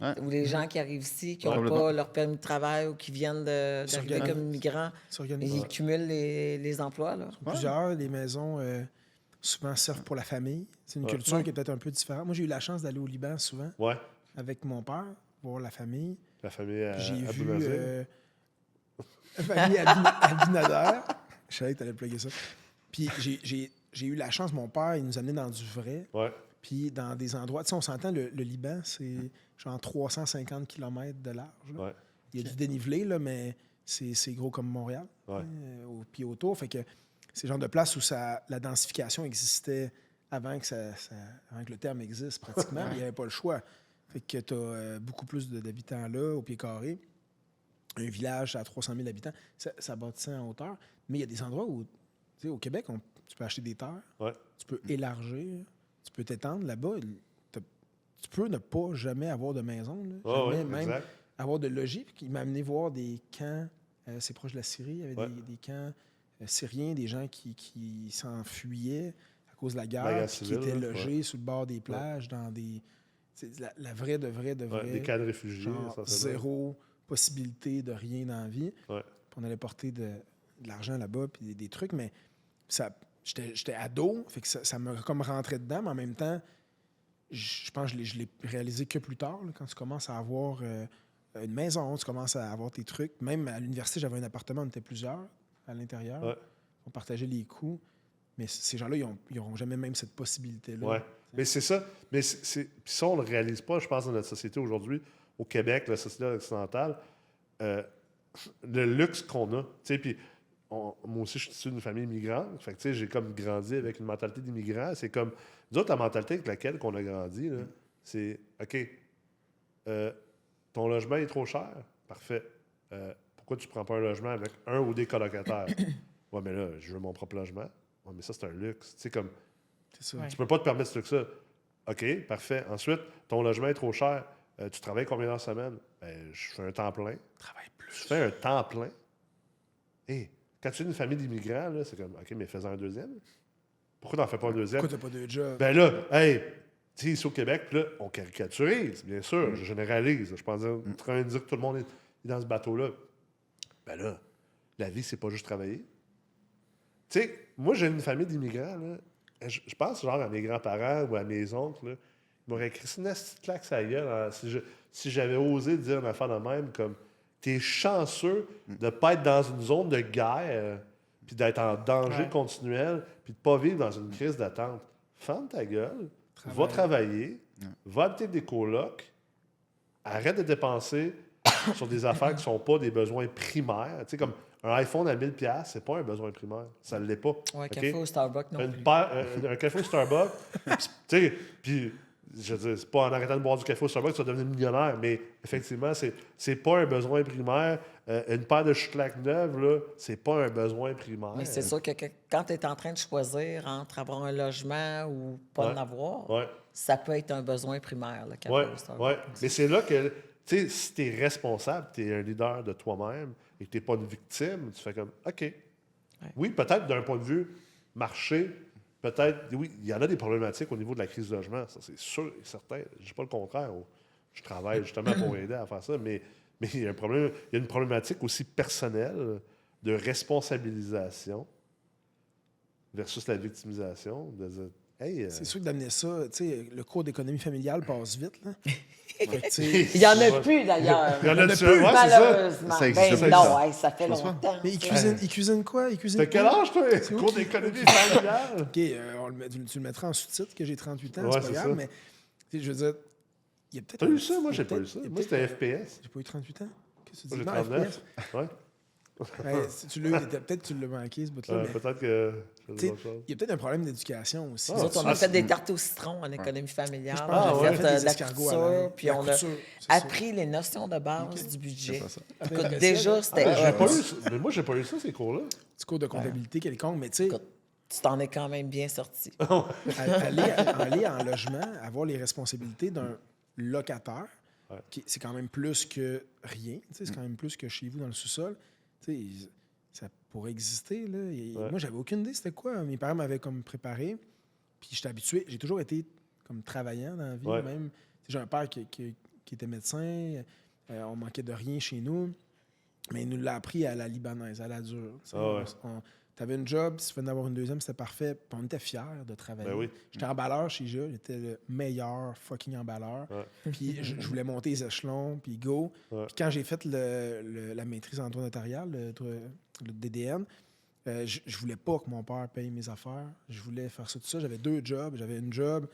Ouais. ou les gens qui arrivent ici, qui n'ont Complètement. pas leur permis de travail ou qui viennent d'arriver S'organisent. comme immigrants, S'organiser. ils cumulent les emplois. Là. Plusieurs, les maisons souvent servent pour la famille. C'est une Ouais. culture qui est peut-être un peu différente. Moi, j'ai eu la chance d'aller au Liban souvent ouais, avec mon père, voir la famille. la famille à J'ai Abou vu Nazir. la famille Abinader. Je savais que tu allais plugger ça. Puis j'ai eu la chance, mon père, il nous amenait dans du vrai. Ouais, Puis dans des endroits, tu sais, on s'entend, le Liban, c'est genre 350 km de large. Là. ouais, Il y a du dénivelé, là, mais c'est gros comme Montréal. Ouais. Puis autour. Fait que c'est le genre de place où la densification existait avant que, avant que le terme existe, pratiquement. Il n'y avait pas le choix. Fait que tu as beaucoup plus d'habitants là, au pied carré. Un village à 300 000 habitants, ça bâtissait en hauteur. Mais il y a des endroits où, tu sais, au Québec, tu peux acheter des terres, ouais. tu peux élargir, tu peux t'étendre. Là-bas, tu peux ne pas jamais avoir de maison. Là. Ouais, Jamais, ouais, même exact. avoir de logis. Puis il m'a amené voir des camps, c'est proche de la Syrie, il y avait Ouais. des camps syriens, des gens qui s'enfuyaient à cause de la guerre, La guerre puis qui civile, étaient là, logés sur le bord des plages, dans des... C'est la vraie, de vraie, Ouais, des cas de réfugiés. genre ça, zéro possibilité de rien dans la vie. Ouais. Puis on allait porter de l'argent là-bas, puis des trucs, mais ça, j'étais ado, fait que ça me comme rentré dedans, mais en même temps, je pense que je l'ai réalisé que plus tard, là, quand tu commences à avoir une maison, tu commences à avoir tes trucs. Même à l'université, j'avais un appartement, on était plusieurs à l'intérieur. Ouais. On partageait les coûts. Mais ces gens-là, ils n'auront jamais même cette possibilité-là. Ouais. Mais c'est ça. Mais puis ça, on ne le réalise pas, je pense, dans notre société aujourd'hui, au Québec, la société occidentale, le luxe qu'on a. Tu sais, puis moi aussi, je suis issu d'une famille immigrante. Fait que, tu sais, j'ai comme grandi avec une mentalité d'immigrant. C'est comme, nous autres, la mentalité avec laquelle on a grandi, là, c'est, OK, ton logement est trop cher. Parfait. Pourquoi tu ne prends pas un logement avec un ou des colocataires? Ouais, mais là, je veux mon propre logement. Ouais, mais ça, c'est un luxe. Tu sais, comme, C'est ça. Ouais. tu peux pas te permettre ce truc-là. OK, parfait. Ensuite, ton logement est trop cher. Tu travailles combien d'heures semaine? Ben, je fais un temps plein. Travaille plus. Je fais un temps plein. Hé, quand tu es une famille d'immigrants, là, c'est comme, OK, mais fais-en un deuxième. Pourquoi t'en fais pas un deuxième? Pourquoi t'as pas de job? Ben là, hey, tu sais, ici au Québec, puis là, on caricaturise, bien sûr, je généralise. Je pense en train de dire que tout le monde est. est dans ce bateau-là. Ben là, la vie, c'est pas juste travailler. Tu sais, moi, j'ai une famille d'immigrants, là. Je pense genre à mes grands-parents ou à mes oncles, là. Ils m'auraient écrit une petite claque sur la gueule hein, si j'avais osé dire une affaire de même, comme t'es chanceux de ne pas être dans une zone de guerre, puis d'être en danger continuel, puis de ne pas vivre dans une crise d'attente. Ferme ta gueule, va travailler, va habiter des colocs, arrête de dépenser sur des affaires qui ne sont pas des besoins primaires. Tu sais, comme un iPhone à 1000$, c'est pas un besoin primaire. Ça ne l'est pas. Ouais, OK? café au Starbucks non plus. Un café au Starbucks, tu sais, puis je veux dire, c'est pas en arrêtant de boire du café au Starbucks que tu vas devenir millionnaire, mais effectivement, c'est pas un besoin primaire. Une paire de chouclaques neuves, là, c'est pas un besoin primaire. Mais c'est sûr que quand tu es en train de choisir entre avoir un logement ou pas en avoir, ça peut être un besoin primaire, le café au Starbucks. Oui, mais c'est là que, tu sais, si tu es responsable, tu es un leader de toi-même et que tu n'es pas une victime, tu fais comme, OK. Oui, peut-être d'un point de vue marché, peut-être, oui, il y en a des problématiques au niveau de la crise du logement, ça c'est sûr et certain. Je ne dis pas le contraire. Je travaille justement pour aider à faire ça, mais il y a un problème, il y a une problématique aussi personnelle de responsabilisation versus la victimisation. De dire, hey, C'est sûr que d'amener ça, tu sais, le cours d'économie familiale passe vite, là. Il n'y en a plus, d'ailleurs. Il y en a plus, plus, ouais, c'est ça. Malheureusement. Ça existe Ben pas, non, ça. hey, ça fait longtemps. Mais il cuisine quoi? Il cuisine T'as quel quoi? âge, toi? Cours d'économie familiale? OK, tu le mettras en sous-titre que j'ai 38 ans, Ouais, c'est pas c'est grave, ça. mais tu sais, je veux dire, il y a peut-être... T'as eu ça? Moi, il y a j'ai pas eu peut-être- ça. il y a Moi, peut-être- c'était FPS. J'ai pas eu 38 ans? Qu'est-ce que tu Moi, dis? j'ai Non, 39. Ouais. Ouais, si tu l'as eu, peut-être que tu l'as manqué, ce bout-là, mais Peut-être que je tu fais sais, autre chose. il y a peut-être un problème d'éducation aussi. Nous autres, on a fait des tartes au citron en économie familiale. Je On pense a que j'ai fait fait des de la escargots à couture, l'âne. puis La on a couture, c'est ça. appris les notions de base du budget. pas ça. Écoute, Avec déjà, la c'était J'ai pas hot. eu ça. Mais moi, j'ai pas eu ça, ces cours-là. Petit cours de comptabilité quelconque, mais tu sais, Écoute, tu t'en es quand même bien sorti. aller en logement, avoir les responsabilités d'un locataire, c'est quand même plus que rien. Tu sais, c'est quand même plus que chez vous dans le sous-sol. Tu sais, ça pourrait exister. Là. Et moi, j'avais aucune idée c'était quoi. Mes parents m'avaient comme préparé. Puis j'étais habitué. J'ai toujours été comme travaillant dans la vie. Même. Tu sais, j'ai un père qui était médecin. On manquait de rien chez nous. Mais il nous l'a appris à la libanaise, à la dure. Tu avais une job, si tu venais d'avoir une deuxième, c'était parfait. Puis on était fiers de travailler. Ben oui. J'étais emballeur chez Jules, j'étais le meilleur fucking emballeur. Puis je voulais monter les échelons, puis go. Puis quand j'ai fait la maîtrise en droit notarial, le DDN, je voulais pas que mon père paye mes affaires. Je voulais faire ça tout ça. J'avais 2 jobs. J'avais une job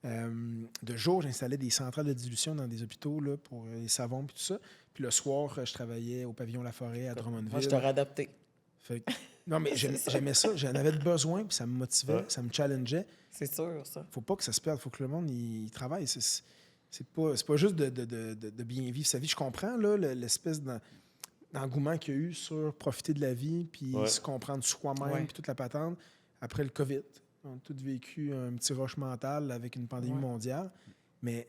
de jour, j'installais des centrales de dilution dans des hôpitaux là, pour les savons et tout ça. Puis le soir, je travaillais au pavillon Laforêt à Drummondville. Moi, je t'aurais adopté. Fait que- non, mais j'aimais ça. J'en avais besoin, puis ça me motivait, ça me challengeait. C'est sûr, ça. Faut pas que ça se perde. Faut que le monde il travaille. C'est pas juste de bien vivre sa vie. Je comprends là, l'espèce d'engouement qu'il y a eu sur profiter de la vie, puis se comprendre soi-même, puis toute la patente. Après le COVID, on a tous vécu un petit rush mental avec une pandémie mondiale. Mais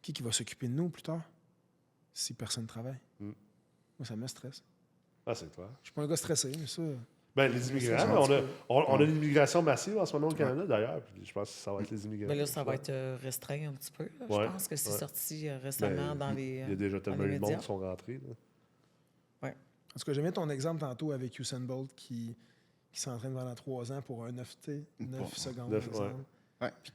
qui va s'occuper de nous plus tard si personne ne travaille? Moi, ça me stresse. Ah, c'est clair. Je suis pas un gars stressé, mais ça... Ben, les immigrants, on a une immigration massive en ce moment au Canada, d'ailleurs. Puis je pense que ça va être les immigrants. Mais là, ça va être restreint un petit peu. Là. Je pense que c'est sorti récemment dans les. Il y a déjà tellement de monde qui sont rentrés. En tout cas, j'aimais ton exemple tantôt avec Usain Bolt qui s'entraîne pendant 3 ans pour un 9 secondes. 9, exemple. Ouais. Puis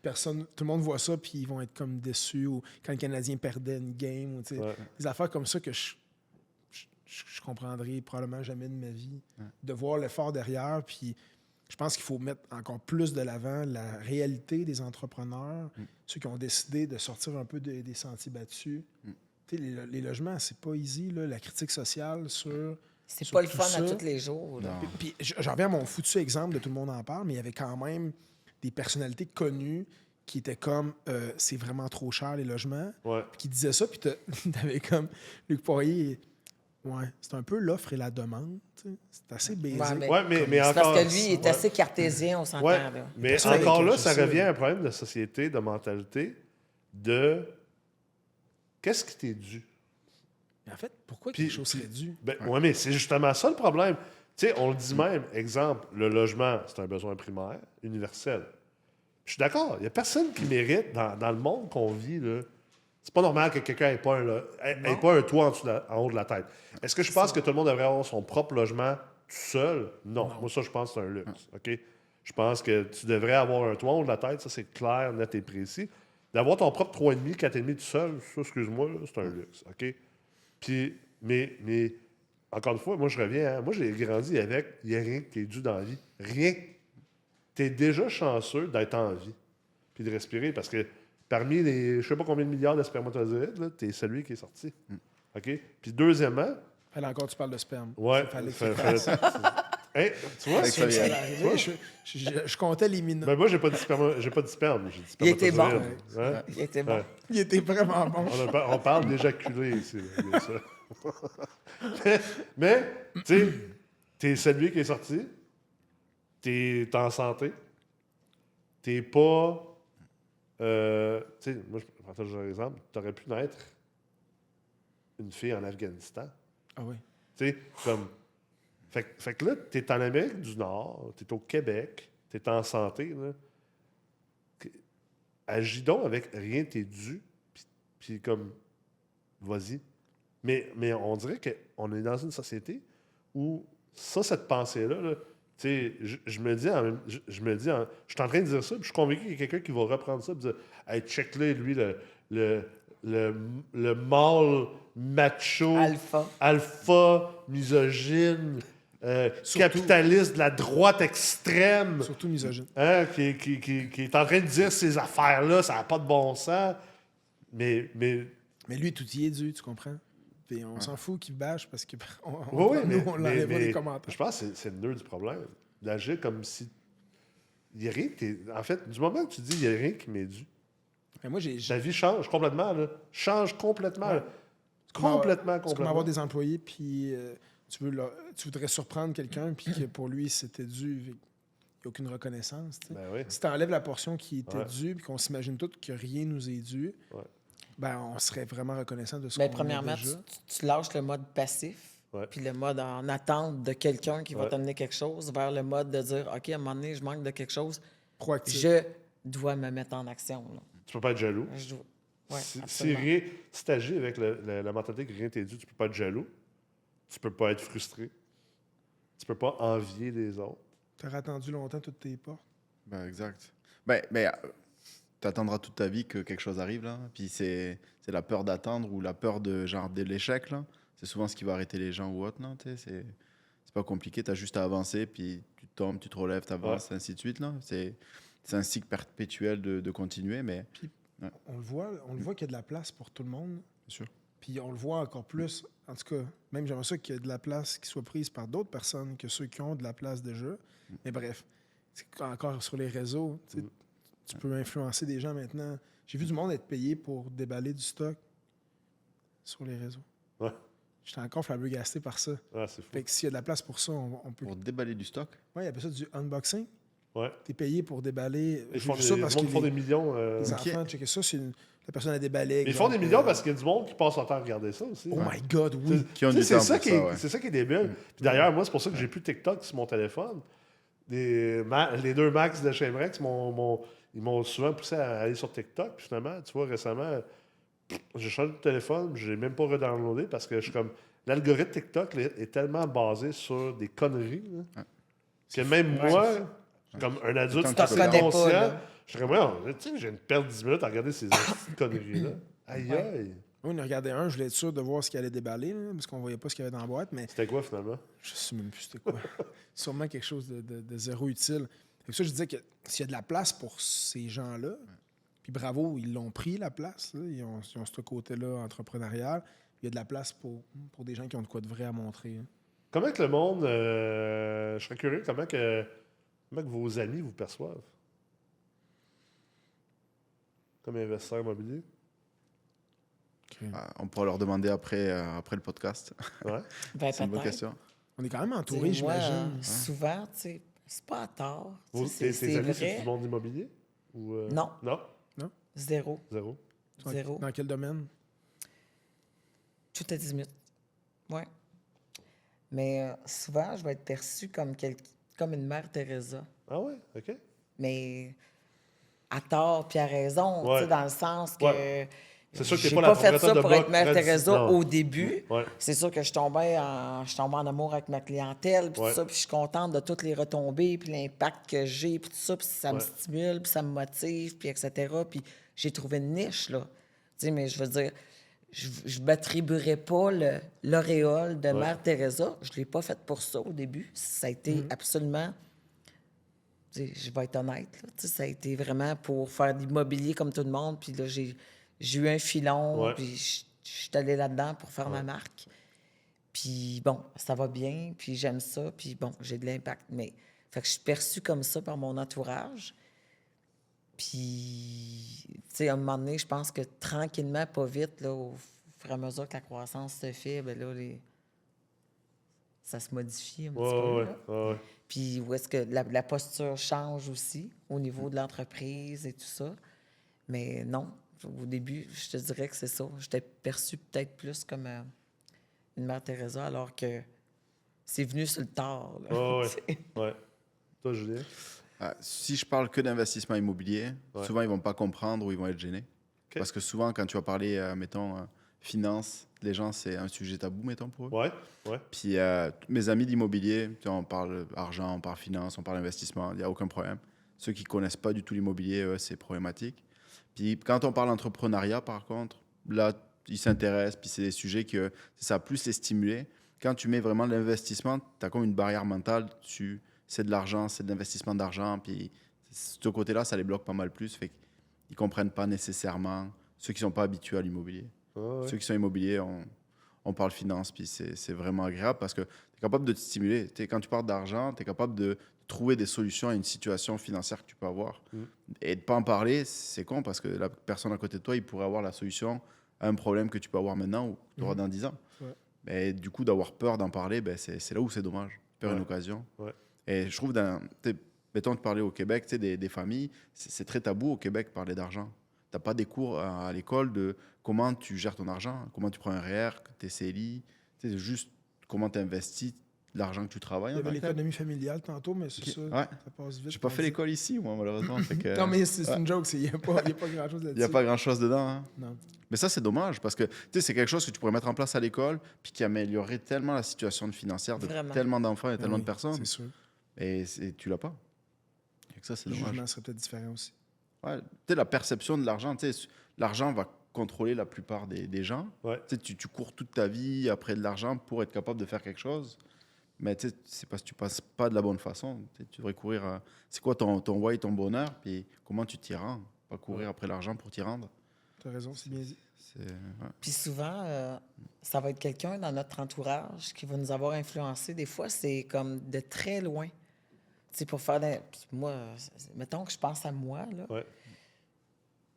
tout le monde voit ça, puis ils vont être comme déçus. Ou quand le Canadien perdait une game. Ou, des affaires comme ça que je comprendrai probablement jamais de ma vie. De voir l'effort derrière, puis je pense qu'il faut mettre encore plus de l'avant la réalité des entrepreneurs, ceux qui ont décidé de sortir un peu des sentiers battus. Les logements, c'est pas easy, là, la critique sociale sur... C'est sur pas le tout fun ça. à tous les jours. Là. Puis j'en reviens à mon foutu exemple de tout le monde en parle, mais il y avait quand même des personnalités connues qui étaient comme c'est vraiment trop cher les logements, puis qui disaient ça, puis t'avais comme Luc Poirier. C'est un peu l'offre et la demande. T'sais. C'est assez basique. Mais C'est encore. parce que lui, il est assez cartésien, on s'entend. Là. Mais encore là, ça revient à un problème de société, de mentalité, de qu'est-ce qui t'est dû? Mais en fait, pourquoi quelque chose serait dû? Oui, mais c'est justement ça le problème. Tu sais, on le dit même, exemple, le logement, c'est un besoin primaire, universel. Je suis d'accord, il n'y a personne qui mérite, dans le monde qu'on vit, là, C'est pas normal que quelqu'un ait pas un toit en haut de la tête. Est-ce que je pense que tout le monde devrait avoir son propre logement tout seul? Non. Moi, ça, je pense que c'est un luxe. OK? Je pense que tu devrais avoir un toit en haut de la tête. Ça, c'est clair, net et précis. D'avoir ton propre 3,5, 4,5 tout seul, ça, excuse-moi, là, c'est un luxe. OK? Puis, mais encore une fois, moi, je reviens. Moi, j'ai grandi avec, il n'y a rien que t'es dû dans la vie. Rien. T'es déjà chanceux d'être en vie. Puis de respirer, parce que parmi les, je sais pas combien de milliards de spermatozoïdes, là, t'es celui qui est sorti. OK? Puis deuxièmement, Là encore, tu parles de sperme. ouais, Fallait que Hey, tu vois? Avec ça, ça il y a- allait arriver. Je comptais les minutes. Ben moi, j'ai pas dit sperme, j'ai dit Il était bon. spermatozoïde. Hein? Il était bon. Ouais. Il était vraiment bon. On parle d'éjaculer ici, là, bien sûr. mais tu sais, t'es celui qui est sorti, t'es en santé, t'es pas... tu sais, moi, je partage un exemple. T'aurais pu naître une fille en Afghanistan. Ah oui. Tu sais, comme... Fait que là, t'es en Amérique du Nord, t'es au Québec, t'es en santé, là. Agis donc avec rien t'es dû, puis comme, vas-y. Mais on dirait qu'on est dans une société où ça, cette pensée-là, là, tu sais, je me dis, je suis en train de dire ça, puis je suis convaincu qu'il y a quelqu'un qui va reprendre ça, et dire, hey, check-le, lui, le mâle macho, alpha misogyne, capitaliste de la droite extrême, Surtout misogyne. hein, qui est en train de dire ces affaires-là, ça n'a pas de bon sens. Mais Mais lui, tout y est dû, tu comprends? Puis on s'en fout qu'il bâche parce que oui, nous, on l'enlève mais des commentaires. je pense que c'est le nœud du problème. D'agir comme si. Il y a rien en fait, du moment que tu dis il n'y a rien qui m'est dû, Mais moi, ta vie change complètement. Là. Change complètement. Ouais. Là. Complètement. C'est comme avoir des employés, puis tu voudrais surprendre quelqu'un, puis que pour lui, c'était dû. Il n'y a aucune reconnaissance. Tu sais. Ben oui. Si tu enlèves la portion qui était Ouais. due, puis qu'on s'imagine tout que rien nous est dû, Ouais. ben, on serait vraiment reconnaissant de ce Mais qu'on a premièrement, déjà. tu lâches le mode passif, Ouais. puis le mode en attente de quelqu'un qui va Ouais. t'amener quelque chose, vers le mode de dire, OK, à un moment donné, je manque de quelque chose, Proactif. je dois me mettre en action. Là. Tu peux pas être jaloux. Je dois- Ouais, Si absolument. tu agis avec la mentalité que rien t'est dû, tu peux pas être jaloux. Tu peux pas être frustré. Tu peux pas envier les autres. Tu aurais attendu longtemps toutes tes portes. Ben, exact. Ben, tu attendras toute ta vie que quelque chose arrive, là. Puis c'est la peur d'attendre ou la peur de l'échec, là. C'est souvent ce qui va arrêter les gens ou autre, là. Tu sais, c'est pas compliqué, tu as juste à avancer, puis tu tombes, tu te relèves, tu avances, ainsi de suite, là. C'est un cycle perpétuel de continuer, mais On le voit qu'il y a de la place pour tout le monde. bien sûr. Puis on le voit encore plus, en tout cas, même j'aimerais ça qu'il y ait de la place qui soit prise par d'autres personnes que ceux qui ont de la place déjà. Mais bref, c'est encore sur les réseaux, tu sais, tu peux influencer des gens maintenant. J'ai vu du monde être payé pour déballer du stock sur les réseaux. Ouais. J'étais encore flabbergasté par ça. Ah, c'est fou. Fait que s'il y a de la place pour ça, on peut... Pour déballer du stock, Ouais, il appelle ça du unboxing. Ouais. T'es payé pour déballer... Ils J'ai font vu des, ça le parce monde que font des les millions. enfants, checker ça, la personne a déballé. Ils font des exemple, millions parce qu'il y a du monde qui passe leur temps à regarder ça aussi. Oh my God, oui! qui ont Tu du sais, temps c'est ça, pour qui ça, est, ouais. c'est ça qui est débile. Puis d'ailleurs, moi, c'est pour ça que j'ai plus TikTok sur mon téléphone. Les deux Max de chez Brex ils m'ont souvent poussé à aller sur TikTok. Puis finalement, tu vois, récemment, j'ai changé de téléphone, je l'ai même pas redownloadé parce que je suis comme. L'algorithme TikTok là, est tellement basé sur des conneries là, que même moi, comme un adulte Tant que tu assez peux le conscient, faire. Pas, là. je serais vraiment, tu sais, j'ai une perte de 10 minutes à regarder ces petites conneries-là. Aïe, aïe. Oui, on a regardé un, je voulais être sûr de voir ce qu'il allait déballer, là, parce qu'on voyait pas ce qu'il y avait dans la boîte, mais C'était quoi finalement? je sais même plus c'était quoi. Sûrement quelque chose de zéro utile. Fait que ça, je disais que s'il y a de la place pour ces gens-là, puis bravo, ils l'ont pris, la place, là, ils ont ce côté-là entrepreneurial, il y a de la place pour des gens qui ont de quoi de vrai à montrer. Hein. Comment que le monde, je serais curieux, comment que vos amis vous perçoivent? Comme investisseur immobilier? On pourra leur demander après le podcast. Ouais. Ben, C'est une bonne peut-être. question. On est quand même entouré, T'sais, moi, j'imagine. souvent, tu sais, c'est pas à tort. Tes C'est amis, c'est vrai. du monde immobilier? Ou, Non. Non? Zéro. Zéro? Zéro. Dans quel domaine? Tout à 10 minutes. Oui. Mais souvent, je vais être perçue comme une mère Teresa. Ah ouais? OK. Mais à tort puis à raison, tu Ouais. sais, dans le sens que Ouais. C'est sûr que t'es j'ai pas la pas fait propriétaire ça de pour bloc être Mère Teresa non. au début. Ouais. C'est sûr que je tombais en amour avec ma clientèle, puis Ouais. tout ça, puis je suis contente de toutes les retombées, puis l'impact que j'ai, puis tout ça, puis ça me Ouais. stimule, puis ça me motive, puis etc. Puis j'ai trouvé une niche, là. Tu sais, mais je veux dire, je m'attribuerais pas l'auréole de Mère Teresa. Je l'ai pas faite pour ça au début. Ça a été absolument... Tu sais, je vais être honnête, là, tu sais, ça a été vraiment pour faire de l'immobilier comme tout le monde. Puis là, j'ai eu un filon, Ouais. puis je suis allée là-dedans pour faire ma marque. Puis bon, ça va bien, puis j'aime ça, puis bon, j'ai de l'impact. Mais, fait que je suis perçue comme ça par mon entourage. Puis, tu sais, à un moment donné, je pense que tranquillement, pas vite, là, au fur et à mesure que la croissance se fait, ben là, ça se modifie un petit peu, là. Ouais. Puis où est-ce que la posture change aussi au niveau de l'entreprise et tout ça. Mais non, au début, je te dirais que c'est ça. J'étais perçue peut-être plus comme une Mère Teresa, alors que c'est venu sur le tard, là, Ouais. tu sais. Ouais. Toi, Julien? Si je parle que d'investissement immobilier, Ouais. souvent ils vont pas comprendre ou ils vont être gênés. OK. Parce que souvent, quand tu vas parler, mettons, finance, les gens, c'est un sujet tabou, mettons, pour eux. Ouais. Puis mes amis d'immobilier, tu sais, on parle argent, on parle finance, on parle investissement, il n'y a aucun problème. Ceux qui connaissent pas du tout l'immobilier, eux, c'est problématique. Puis quand on parle entrepreneuriat, par contre, là, ils s'intéressent, puis c'est des sujets que ça a plus les stimuler. Quand tu mets vraiment de l'investissement, tu as comme une barrière mentale dessus. C'est de l'argent, c'est de l'investissement d'argent. Puis ce côté-là, ça les bloque pas mal plus. Fait qu'ils comprennent pas nécessairement ceux qui sont pas habitués à l'immobilier. Ouais. Ceux qui sont immobiliers, on parle finance, puis c'est vraiment agréable parce que tu es capable de te stimuler. Quand tu parles d'argent, tu es capable de trouver des solutions à une situation financière que tu peux avoir. Et de ne pas en parler, c'est con parce que la personne à côté de toi, il pourrait avoir la solution à un problème que tu peux avoir maintenant ou que tu auras dans 10 ans. Ouais. Mais du coup, d'avoir peur d'en parler, ben, c'est là où c'est dommage. Perdre une occasion. Ouais. Et je trouve, mettons de parler au Québec, des familles, c'est très tabou au Québec parler d'argent. Tu n'as pas des cours à l'école de comment tu gères ton argent, comment tu prends un REER, tes CELI, juste comment tu investis l'argent que tu travailles. Il y en avait tant que tel. l'économie familiale tantôt, mais c'est ça, Ouais. ça passe vite. J'ai pas fait l'école ici, moi, malheureusement. Fait que, Non, mais c'est ouais. une joke, il n'y a pas grand-chose là-dessus. Il n'y a pas grand-chose dedans. Hein. Non. Mais ça, c'est dommage parce que c'est quelque chose que tu pourrais mettre en place à l'école puis qui améliorerait tellement la situation financière de Vraiment. tellement d'enfants et Ben tellement oui, de personnes. C'est sûr. Et tu l'as pas. Fait que ça, c'est Le dommage. jugement serait peut-être différent aussi. Ouais, la perception de l'argent, l'argent va contrôler la plupart des gens. Ouais. Tu cours toute ta vie après de l'argent pour être capable de faire quelque chose. Mais c'est parce que tu passes pas de la bonne façon. Tu devrais courir à... C'est quoi ton why, ton bonheur, puis comment tu t'y rends. Pas courir après l'argent pour t'y rendre. Tu as raison, c'est bien dit. Ouais. Puis souvent, ça va être quelqu'un dans notre entourage qui va nous avoir influencé. Des fois, c'est comme de très loin. Tu sais, pour faire des... Moi, mettons que je pense à moi, là. Ouais.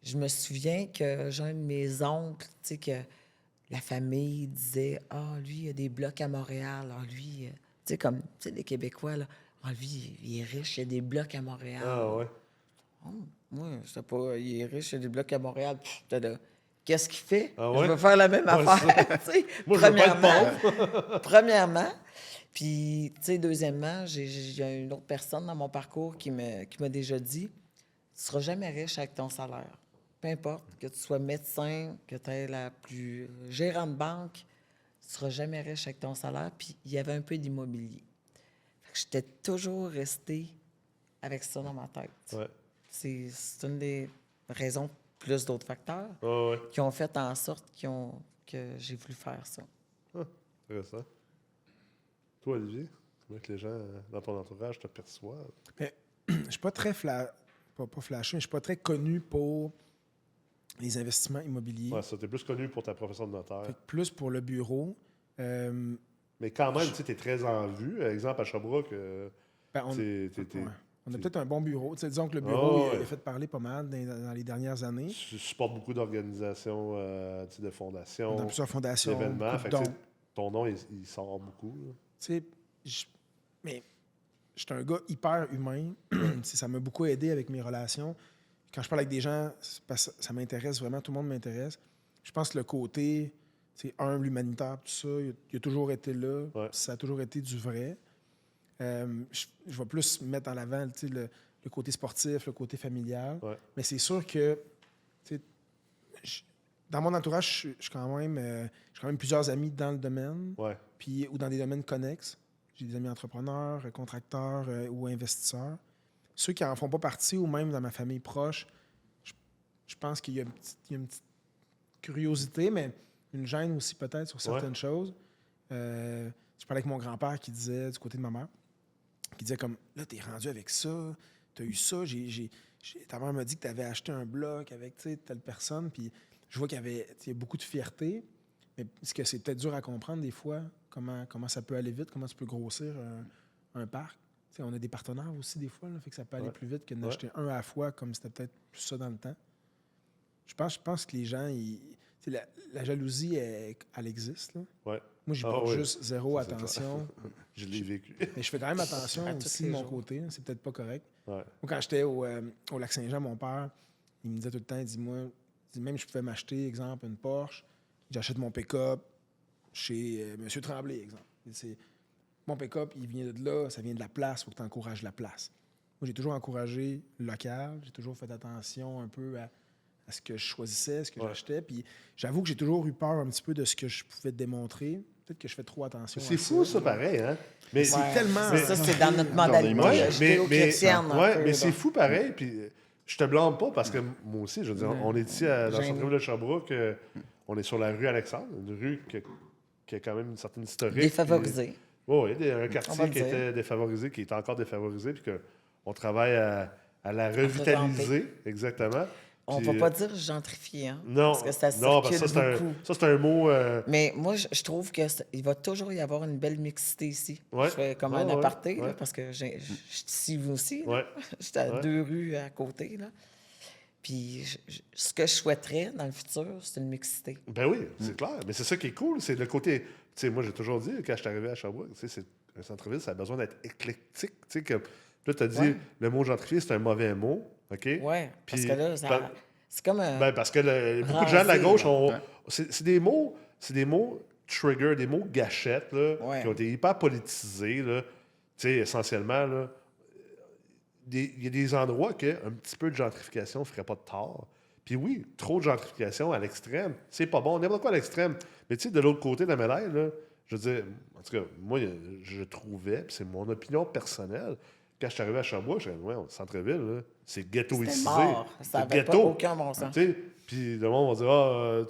Je me souviens que j'ai un de mes oncles, tu sais, que la famille disait « Ah, lui, il a des blocs à Montréal. Ah, lui... Tu sais, comme, tu sais, les Québécois, là. « Ah, lui, il est riche, il a des blocs à Montréal. Ah, ouais. Moi, je sais pas, il est riche, il a des blocs à Montréal. Pff, t'as là, qu'est-ce qu'il fait? Ah ouais? Je veux faire la même Ouais, affaire. tu sais. Moi, je veux pas être Premièrement. Puis, tu sais, deuxièmement, il y a une autre personne dans mon parcours qui m'a déjà dit tu seras jamais riche avec ton salaire. Peu importe, que tu sois médecin, que tu aies la plus gérant de banque, tu seras jamais riche avec ton salaire. Puis, il y avait un peu d'immobilier. Fait que j'étais toujours restée avec ça dans ma tête. Ouais. C'est une des raisons, plus d'autres facteurs, Ah, ouais. qui ont fait en sorte que j'ai voulu faire ça. Intéressant. Toi, Olivier, comment que les gens dans ton entourage te perçoivent? Mais je suis pas très pas flashé, mais je suis pas très connu pour les investissements immobiliers. Ouais, ça, t'es plus connu pour ta profession de notaire. Fait que plus pour le bureau. Mais quand même, tu sais, t'es très en vue. Exemple, à Sherbrooke, Ben, on, t'es- ouais. On a peut-être un bon bureau. Tu sais, disons que le bureau, Oh, il a ouais. fait parler pas mal dans les dernières années. tu supportes beaucoup d'organisations, tu sais, de fondations, Dans plusieurs fondations, d'événements. beaucoup Fait de que, tu dons. sais, ton nom, il sort beaucoup. Là. Tu sais, mais je suis un gars hyper humain. Ça m'a beaucoup aidé avec mes relations. Quand je parle avec des gens, c'est parce que ça m'intéresse vraiment, tout le monde m'intéresse. Je pense que le côté, humble, humanitaire, tout ça, il a toujours été là. Ouais. Ça a toujours été du vrai. Je vais plus mettre en avant le côté sportif, le côté familial. Ouais. Mais c'est sûr que Dans mon entourage, j'ai quand même plusieurs amis dans le domaine, Ouais. ou dans des domaines connexes. J'ai des amis entrepreneurs, contracteurs ou investisseurs. Ceux qui n'en font pas partie, ou même dans ma famille proche, je pense qu'il y a une petite curiosité, mais une gêne aussi peut-être sur certaines choses. Je parlais avec mon grand-père qui disait, du côté de ma mère, qui disait comme, là, t'es rendu avec ça, t'as eu ça, ta mère m'a dit que t'avais acheté un bloc avec telle personne, puis je vois qu'il y a beaucoup de fierté, mais est-ce que c'est peut-être dur à comprendre des fois, comment ça peut aller vite, comment tu peux grossir un parc? T'sais, on a des partenaires aussi des fois, là, fait que ça peut aller plus vite que d'acheter un à la fois, comme c'était peut-être plus ça dans le temps. Je pense que les gens, la jalousie, elle existe. Là. Ouais. Moi, j'y porte juste zéro attention. Je l'ai vécu. Mais je fais quand même attention À tous aussi de les mon jours. côté. Là. C'est peut-être pas correct. Ouais. Moi, quand j'étais au Lac-Saint-Jean, mon père, il me disait tout le temps, il dit, même je pouvais m'acheter, exemple, une Porsche, j'achète mon pick-up chez M. Tremblay, exemple. Mon pick-up, il vient de là, ça vient de la place, il faut que tu encourages la place. Moi, j'ai toujours encouragé le local, j'ai toujours fait attention un peu à ce que je choisissais, ce que j'achetais. Puis j'avoue que j'ai toujours eu peur un petit peu de ce que je pouvais démontrer. Peut-être que je fais trop attention C'est à fou, ça, pareil, hein? Mais C'est tellement... Ça, c'est dans notre Genre modalité d'image. judéo-chrétienne. mais c'est fou pareil, puis je te blâme pas parce que moi aussi, je veux dire, on est ici dans le Gêné. centre-ville de Sherbrooke, on est sur la rue Alexandre, une rue qui a quand même une certaine historique. Défavorisé. Oui, un On va quartier le qui dire. était défavorisé, qui est encore défavorisé, puis qu'on travaille à la revitaliser, exactement. On Puis, ne va pas dire gentrifier, hein? non, Parce que ça non, circule parce que beaucoup. ça, c'est un mot... Mais moi, je trouve qu'il va toujours y avoir une belle mixité ici. Ouais. Je fais comme Ouais, un ouais, aparté, là, ouais. parce que je suis ici aussi. Ouais. J'étais à Ouais. 2 rues à côté. Là. Puis ce que je souhaiterais dans le futur, c'est une mixité. Ben oui, c'est clair. Mais c'est ça qui est cool, c'est le côté... Tu sais, moi, j'ai toujours dit, quand je suis arrivé à Sherbrooke, tu sais, c'est un centre-ville, ça a besoin d'être éclectique. Tu sais, comme... Là, tu as dit, Ouais. le mot gentrifié, c'est un mauvais mot, OK? Oui, parce Puis, que là, c'est comme un... ben, parce que beaucoup de gens de la Rasé, gauche là. ont... C'est des mots trigger, des mots gâchettes, là, Ouais. qui ont été hyper politisés, là. Tu sais, essentiellement, là. Il y a des endroits que un petit peu de gentrification ne ferait pas de tort. Puis oui, trop de gentrification à l'extrême, c'est pas bon. N'importe quoi à l'extrême. Mais tu sais, de l'autre côté de la médaille, là, je veux dire, en tout cas, moi, je trouvais, puis c'est mon opinion personnelle, quand je suis arrivé à Sherbrooke, je me disais, ouais, au centre-ville, là, c'est ghettoisé. C'était mort. Ça C'est n'avait pas ghetto. aucun bon sens. Tu sais, puis le monde va dire,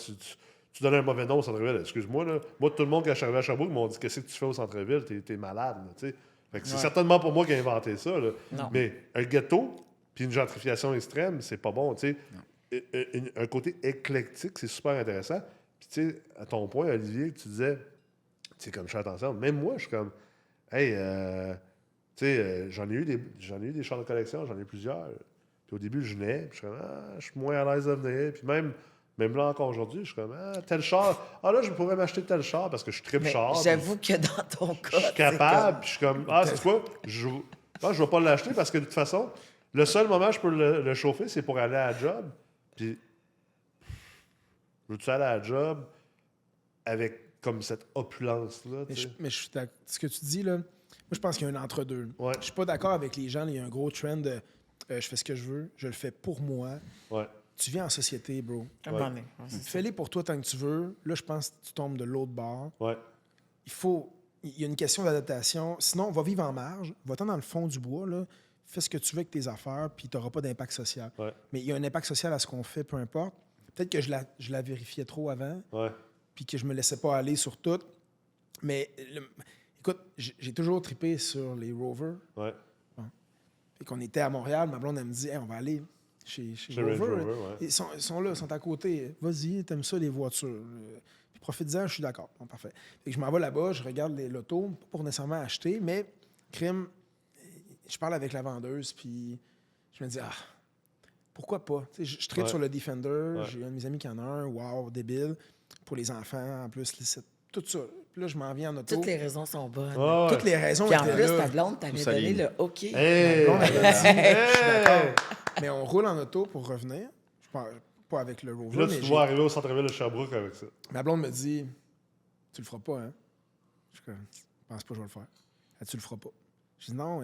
tu donnes un mauvais nom au centre-ville. Excuse-moi, là. Moi, tout le monde, quand je suis arrivé à Sherbrooke, m'ont dit, qu'est-ce que tu fais au centre-ville? T'es malade, là, tu sais. Fait que c'est certainement pas moi qui ai inventé ça, là. Non. Mais un ghetto, puis une gentrification extrême, c'est pas bon, tu sais. Un côté éclectique, c'est super intéressant. Puis, tu sais, à ton point, Olivier, tu disais, tu sais, comme je fais attention, même moi, je suis comme, hey, tu sais, j'en ai eu des chars de collection, j'en ai eu plusieurs. Puis au début, je venais, puis je suis comme, je suis moins à l'aise de venir. Puis même là encore aujourd'hui, je suis comme, tel char, là, je pourrais m'acheter tel char parce que je tripe Mais char. j'avoue que dans ton cas, Je suis capable, puis je suis comme, c'est quoi? Je ne vais pas l'acheter parce que de toute façon, le seul moment où je peux le chauffer, c'est pour aller à la job. Puis, veux-tu aller à la job avec comme cette opulence-là? Mais tu sais? ce que tu dis, là, moi, je pense qu'il y a un entre-deux. Ouais. Je suis pas d'accord avec les gens. Il y a un gros trend de je fais ce que je veux, je le fais pour moi. Ouais. Tu vis en société, bro. À un moment donné, ouais, c'est ça. Fais-les pour toi tant que tu veux. Là, je pense que tu tombes de l'autre bord. Ouais. Il y a une question d'adaptation. Sinon, on va vivre en marge. Va-t'en dans le fond du bois, là. Fais ce que tu veux avec tes affaires, puis tu n'auras pas d'impact social. Ouais. Mais il y a un impact social à ce qu'on fait, peu importe. Peut-être que je la vérifiais trop avant, Ouais. puis que je me laissais pas aller sur tout. Mais écoute, j'ai toujours trippé sur les Rovers. Ouais. Puis qu'on était à Montréal, ma blonde, elle me dit hey, on va aller chez Range Rover. Rover, ouais. Ils sont là, ils sont à côté. Vas-y, t'aimes ça, les voitures. Puis profite-en, je suis d'accord. Bon, parfait. Fait que je m'en vais là-bas, je regarde les lotos, pas pour nécessairement acheter, mais crime, je parle avec la vendeuse, puis je me dis, pourquoi pas? Tu sais, je tripe Ouais. sur le Defender, Ouais. j'ai un de mes amis qui en a un, wow, débile. Pour les enfants, en plus, tout ça. Puis là, je m'en viens en auto. Toutes les raisons sont bonnes. Ah, ouais. Toutes les raisons Puis en étaient plus, là. ta blonde t'avait Tout donné s'aligne. le OK. Hey! On avait dit, je suis Hey! d'accord. Mais on roule en auto pour revenir. Je parle pas avec le Rover, Là, mais tu te vois arriver au centre-ville de Sherbrooke avec ça. ma blonde me dit tu le feras pas, hein? Je pense pas que je vais le faire. Elle dit, tu le feras pas. Je dis non.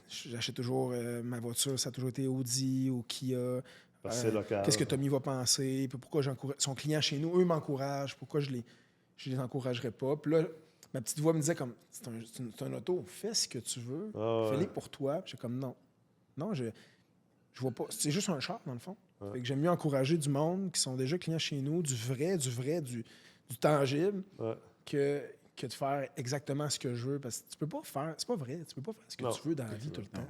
J'achète toujours ma voiture, ça a toujours été Audi ou Kia. Parce que c'est local. Qu'est-ce que Tommy va penser? Puis pourquoi j'encourage... Son client chez nous, eux m'encouragent. Pourquoi je les encouragerais pas? Puis là, ma petite voix me disait comme, c'est un auto, fais ce que tu veux. Fais-le pour toi. Puis j'ai comme, non. Non, je vois pas. C'est juste un char, dans le fond. Fait que j'aime mieux encourager du monde qui sont déjà clients chez nous, du tangible, que de faire exactement ce que je veux. Parce que tu peux pas faire... C'est pas vrai. Tu peux pas faire ce que tu veux dans la vie tout le temps.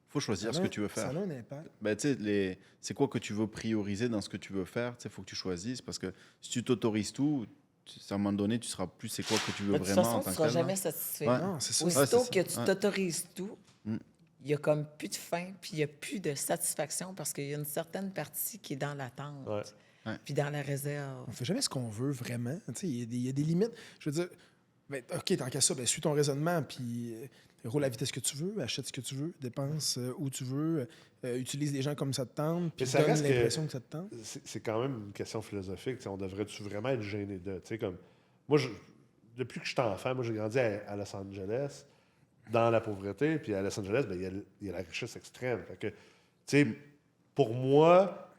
Faut choisir ce que tu veux faire. Ça a un impact. Ben, tu sais, c'est quoi que tu veux prioriser dans ce que tu veux faire. Il faut que tu choisisses parce que si tu t'autorises tout, à un moment donné, tu seras plus c'est quoi que tu veux De toute vraiment façon, en tu tant ne que seras tel, jamais non? satisfait. Ouais. Non, c'est ça. Aussitôt c'est que ça. tu t'autorises tout, il n'y a comme plus de faim, puis il n'y a plus de satisfaction parce qu'il y a une certaine partie qui est dans l'attente, puis dans la réserve. On fait jamais ce qu'on veut vraiment. Il y a des limites. Je veux dire, ben, OK, tant qu'à ça, ben, suis ton raisonnement, puis roule à la vitesse que tu veux, achète ce que tu veux, dépense où tu veux, utilise les gens comme ça te tente, puis ça donne reste l'impression que ça te tente. C'est quand même une question philosophique. On devrait-tu vraiment être gêné de? Comme, depuis que je suis enfant, moi, j'ai grandi à Los Angeles, dans la pauvreté, puis à Los Angeles, ben, il y a la richesse extrême. Fait que, tu sais, pour moi,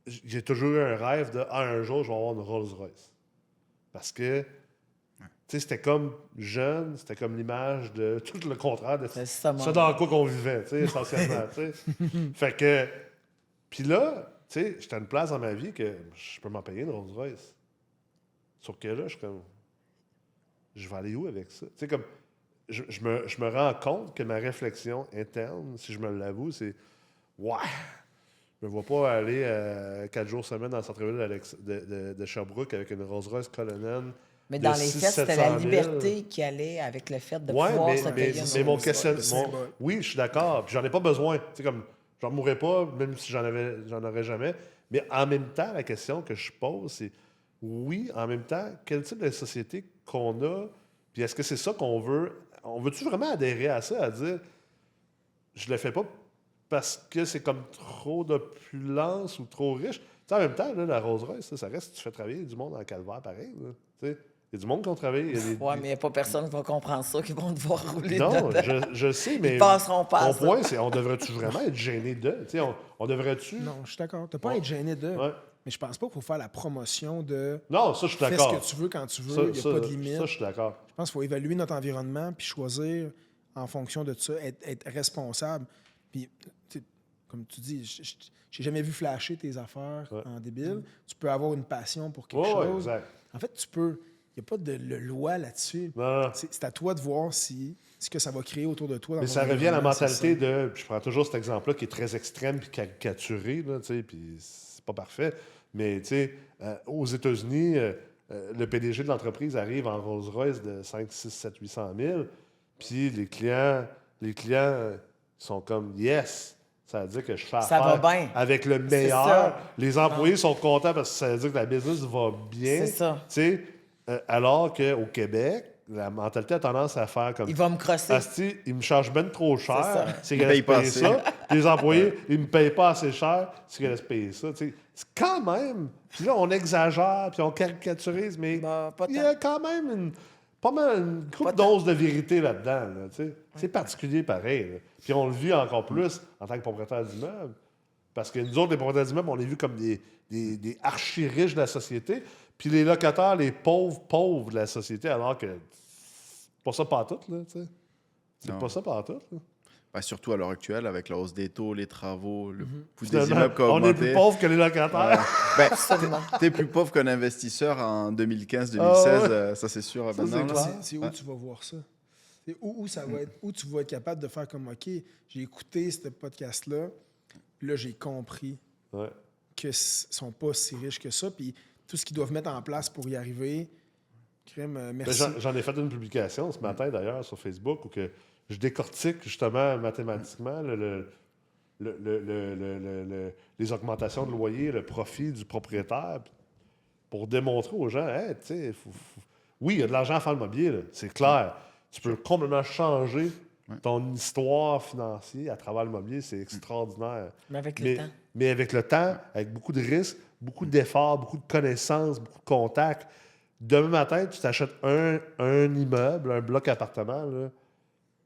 j'ai toujours eu un rêve de un jour, je vais avoir une Rolls-Royce. Parce que, tu sais, c'était comme jeune, c'était comme l'image de tout le contraire de ça dans quoi qu'on vivait, tu sais, essentiellement. Tu sais. Fait que, puis là, tu sais, j'étais à une place dans ma vie que je peux m'en payer une Rolls-Royce. Sauf que là, je suis comme, je vais aller où avec ça? Tu sais, comme, je me rends compte que ma réflexion interne, si je me l'avoue, c'est ouais, je me vois pas aller 4 jours semaine dans le centre-ville de Sherbrooke avec une Rolls-Royce Cullinan. Mais dans les faits, c'était la liberté qui allait avec le fait de pouvoir se payer mais mon Rolls-Royce. questionnement. Oui, je suis d'accord. Puis j'en ai pas besoin. Tu sais, comme, j'en mourrais pas, même si j'en aurais jamais. Mais en même temps, la question que je pose, c'est oui, en même temps, quel type de société qu'on a, puis est-ce que c'est ça qu'on veut? On veut-tu vraiment adhérer à ça, à dire je le fais pas parce que c'est comme trop d'opulence ou trop riche? Tu sais, en même temps, là, la Rolls-Royce, ça reste, tu fais travailler du monde en calvaire pareil. Là, tu sais. Il y a du monde qui ont travaillé. Oui, mais il n'y a pas personne qui va comprendre ça, qui vont devoir rouler non, dedans. je sais, mais Ils passeront pas à mon ça. point, c'est on devrait-tu vraiment être gêné d'eux? Tu sais, on devrait-tu... Non, je suis d'accord. Tu n'as pas à être gêné d'eux. Ouais. Mais je pense pas qu'il faut faire la promotion de Non, ça, je suis fais d'accord. ce que tu veux quand tu veux, il n'y a pas de limite. Ça, je suis d'accord. Je pense qu'il faut évaluer notre environnement puis choisir en fonction de ça, être responsable. Puis, comme tu dis, j'ai jamais vu flasher tes affaires en débile. Tu peux avoir une passion pour quelque chose. Exact. En fait, tu peux. Il n'y a pas de loi là-dessus. Non. C'est à toi de voir ce que ça va créer autour de toi. Dans Mais ton ça revient à la environnement, mentalité de... Je prends toujours cet exemple-là qui est très extrême puis caricaturé, là, tu sais, puis c'est pas parfait. Mais, tu sais, aux États-Unis, le PDG de l'entreprise arrive en Rolls-Royce de 5, 6, 7, 800 000, puis les clients sont comme « Yes! » Ça veut dire que je fais Ça va affaire bien. avec le meilleur. ça. Les employés sont contents parce que ça veut dire que la business va bien. C'est ça. Tu sais, alors qu'au Québec, la mentalité a tendance à faire comme... Il va me crosser. Asti, il me charge ben trop C'est ça. cher. C'est Il qu'il paye laisse pas payer assez. ça. Puis les employés, ils me payent pas assez cher. C'est qu'ils laissent payer ça. Tu sais, c'est quand même... Puis là, on exagère, puis on caricaturise, mais Bah, pas il y a quand même pas mal une couple doses de vérité là-dedans. Là, tu sais. C'est particulier pareil. Là. Puis on le vit encore plus en tant que propriétaire d'immeuble. Parce que nous autres, les propriétaires d'immeubles, on est vus comme des archi-riches de la société. Puis les locataires, les pauvres de la société, alors que c'est pas ça partout, là, tu sais. C'est Non. pas ça partout, là. Ben, surtout à l'heure actuelle, avec la hausse des taux, les travaux, le coût des Finalement, immeubles qui a on est augmenté. plus pauvres que les locataires. Ben, Absolument. t'es plus pauvre qu'un investisseur en 2015-2016, ça c'est sûr. Ça, maintenant, c'est là. clair. C'est où tu vas voir ça? C'est où ça va être, où tu vas être capable de faire comme OK, j'ai écouté ce podcast-là, puis là, j'ai compris Ouais. qu'ils ne sont pas si riches que ça, puis tout ce qu'ils doivent mettre en place pour y arriver. Crème, Ben, merci. j'en ai fait une publication ce matin, d'ailleurs, sur Facebook, où que je décortique justement mathématiquement les augmentations de loyer, le profit du propriétaire, pour démontrer aux gens, hey, tu sais, oui, il y a de l'argent à faire le mobilier, là, c'est clair. Tu peux complètement changer ton histoire financière à travers le mobilier, c'est extraordinaire. Mais avec le temps. Mais avec le temps, avec beaucoup de risques, beaucoup d'efforts, beaucoup de connaissances, beaucoup de contacts, demain matin, tu t'achètes un immeuble, un bloc appartement, là,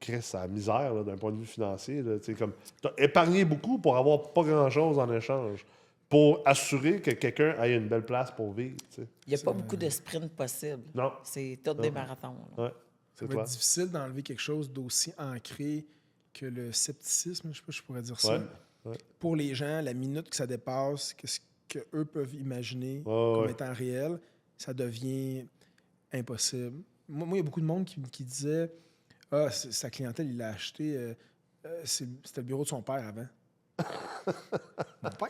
crée sa misère là, d'un point de vue financier. Tu as épargné beaucoup pour avoir pas grand-chose en échange. Pour assurer que quelqu'un ait une belle place pour vivre. Tu sais. Il n'y a pas beaucoup de sprints possibles. Non. C'est tout des marathons. Là. Ouais, Ça c'est va clair. être difficile d'enlever quelque chose d'aussi ancré que le scepticisme, je sais pas si je pourrais dire ça. Ouais. Pour les gens, la minute que ça dépasse, qu'est-ce qu'eux peuvent imaginer Ouais, comme ouais. étant réel, ça devient impossible. Moi, il y a beaucoup de monde qui disait « Ah, sa clientèle, il l'a acheté, c'était le bureau de son père avant. » Mon père,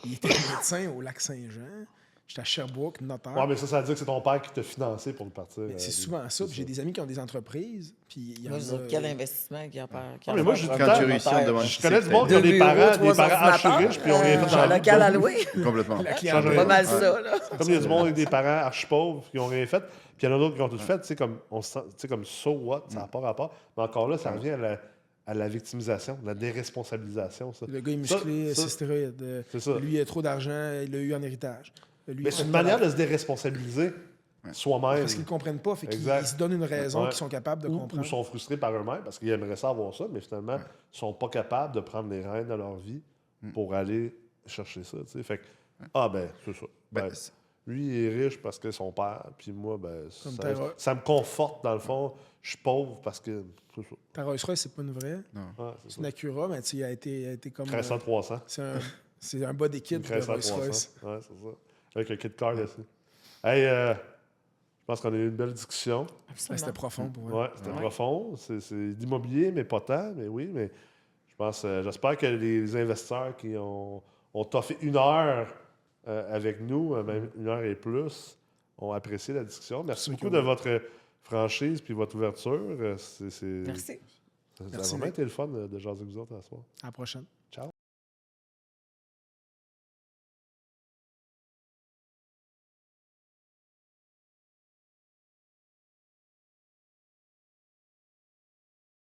il était médecin au Lac-Saint-Jean. J'étais à Sherbrooke, notaire. Ouais, mais ça veut dire que c'est ton père qui t'a financé pour le partir. Mais c'est souvent ça. Puis j'ai des amis qui ont des entreprises. Puis il y en Moi, je a, dis, quel investissement qui a peur? mais moi, je- Quand tu réussis, on demande Je connais du monde qui ont Deux des bureaux, parents trois archi ordinateurs, riches, puis ils ont rien fait dans un la vie. local à louer. Complètement. la Change clientèle. rien. Pas mal ça, là. Comme il y a du monde avec des parents archi pauvres qui n'ont rien fait, puis il y en a d'autres qui ont tout fait, tu sais, comme, on se sent- tu sais, comme so what, ça n'a pas rapport. Mais encore là, ça revient à la victimisation, la déresponsabilisation. Ça. Le gars est musclé, Ça- c'est stéroïde. C'est ça. Lui, il a trop d'argent, il l'a eu en héritage. Lui, Mais c'est une manière de se déresponsabiliser soi-même. Parce qu'ils ne comprennent pas. Fait qu'ils Exact. ils se donnent une raison Ouais. qu'ils sont capables de Ou comprendre. sont frustrés par eux-mêmes parce qu'ils aimeraient ça avoir ça, mais finalement, ils ne sont pas capables de prendre les rênes de leur vie pour aller chercher ça. Tu sais. Fait que, c'est ça. Ben, lui, il est riche parce que son père, puis moi, Comme Tara. ça me conforte dans le fond. Je suis pauvre parce que. C'est ça. Ta Rolls-Royce, c'est pas une vraie. Ouais, c'est C'est ça. une Acura, mais tu sais, il a été comme. Chrysler 300. C'est un bas d'équipe Une de Chrysler Rolls-Royce. 300. Ouais, c'est ça. Avec un kit car dessus. Hey, je pense qu'on a eu une belle discussion. Ouais, Absolument. C'était profond pour eux. Ouais, c'était profond. C'est d'immobilier, mais pas tant. Mais oui, mais je pense, j'espère que les investisseurs qui ont toffé 1 heure avec nous, même 1 heure et plus, ont apprécié la discussion. Merci beaucoup de votre franchise puis votre ouverture. Merci. Ça a Merci, vraiment Nick. été le fun de jaser avec vous autres à ce soir. À la prochaine.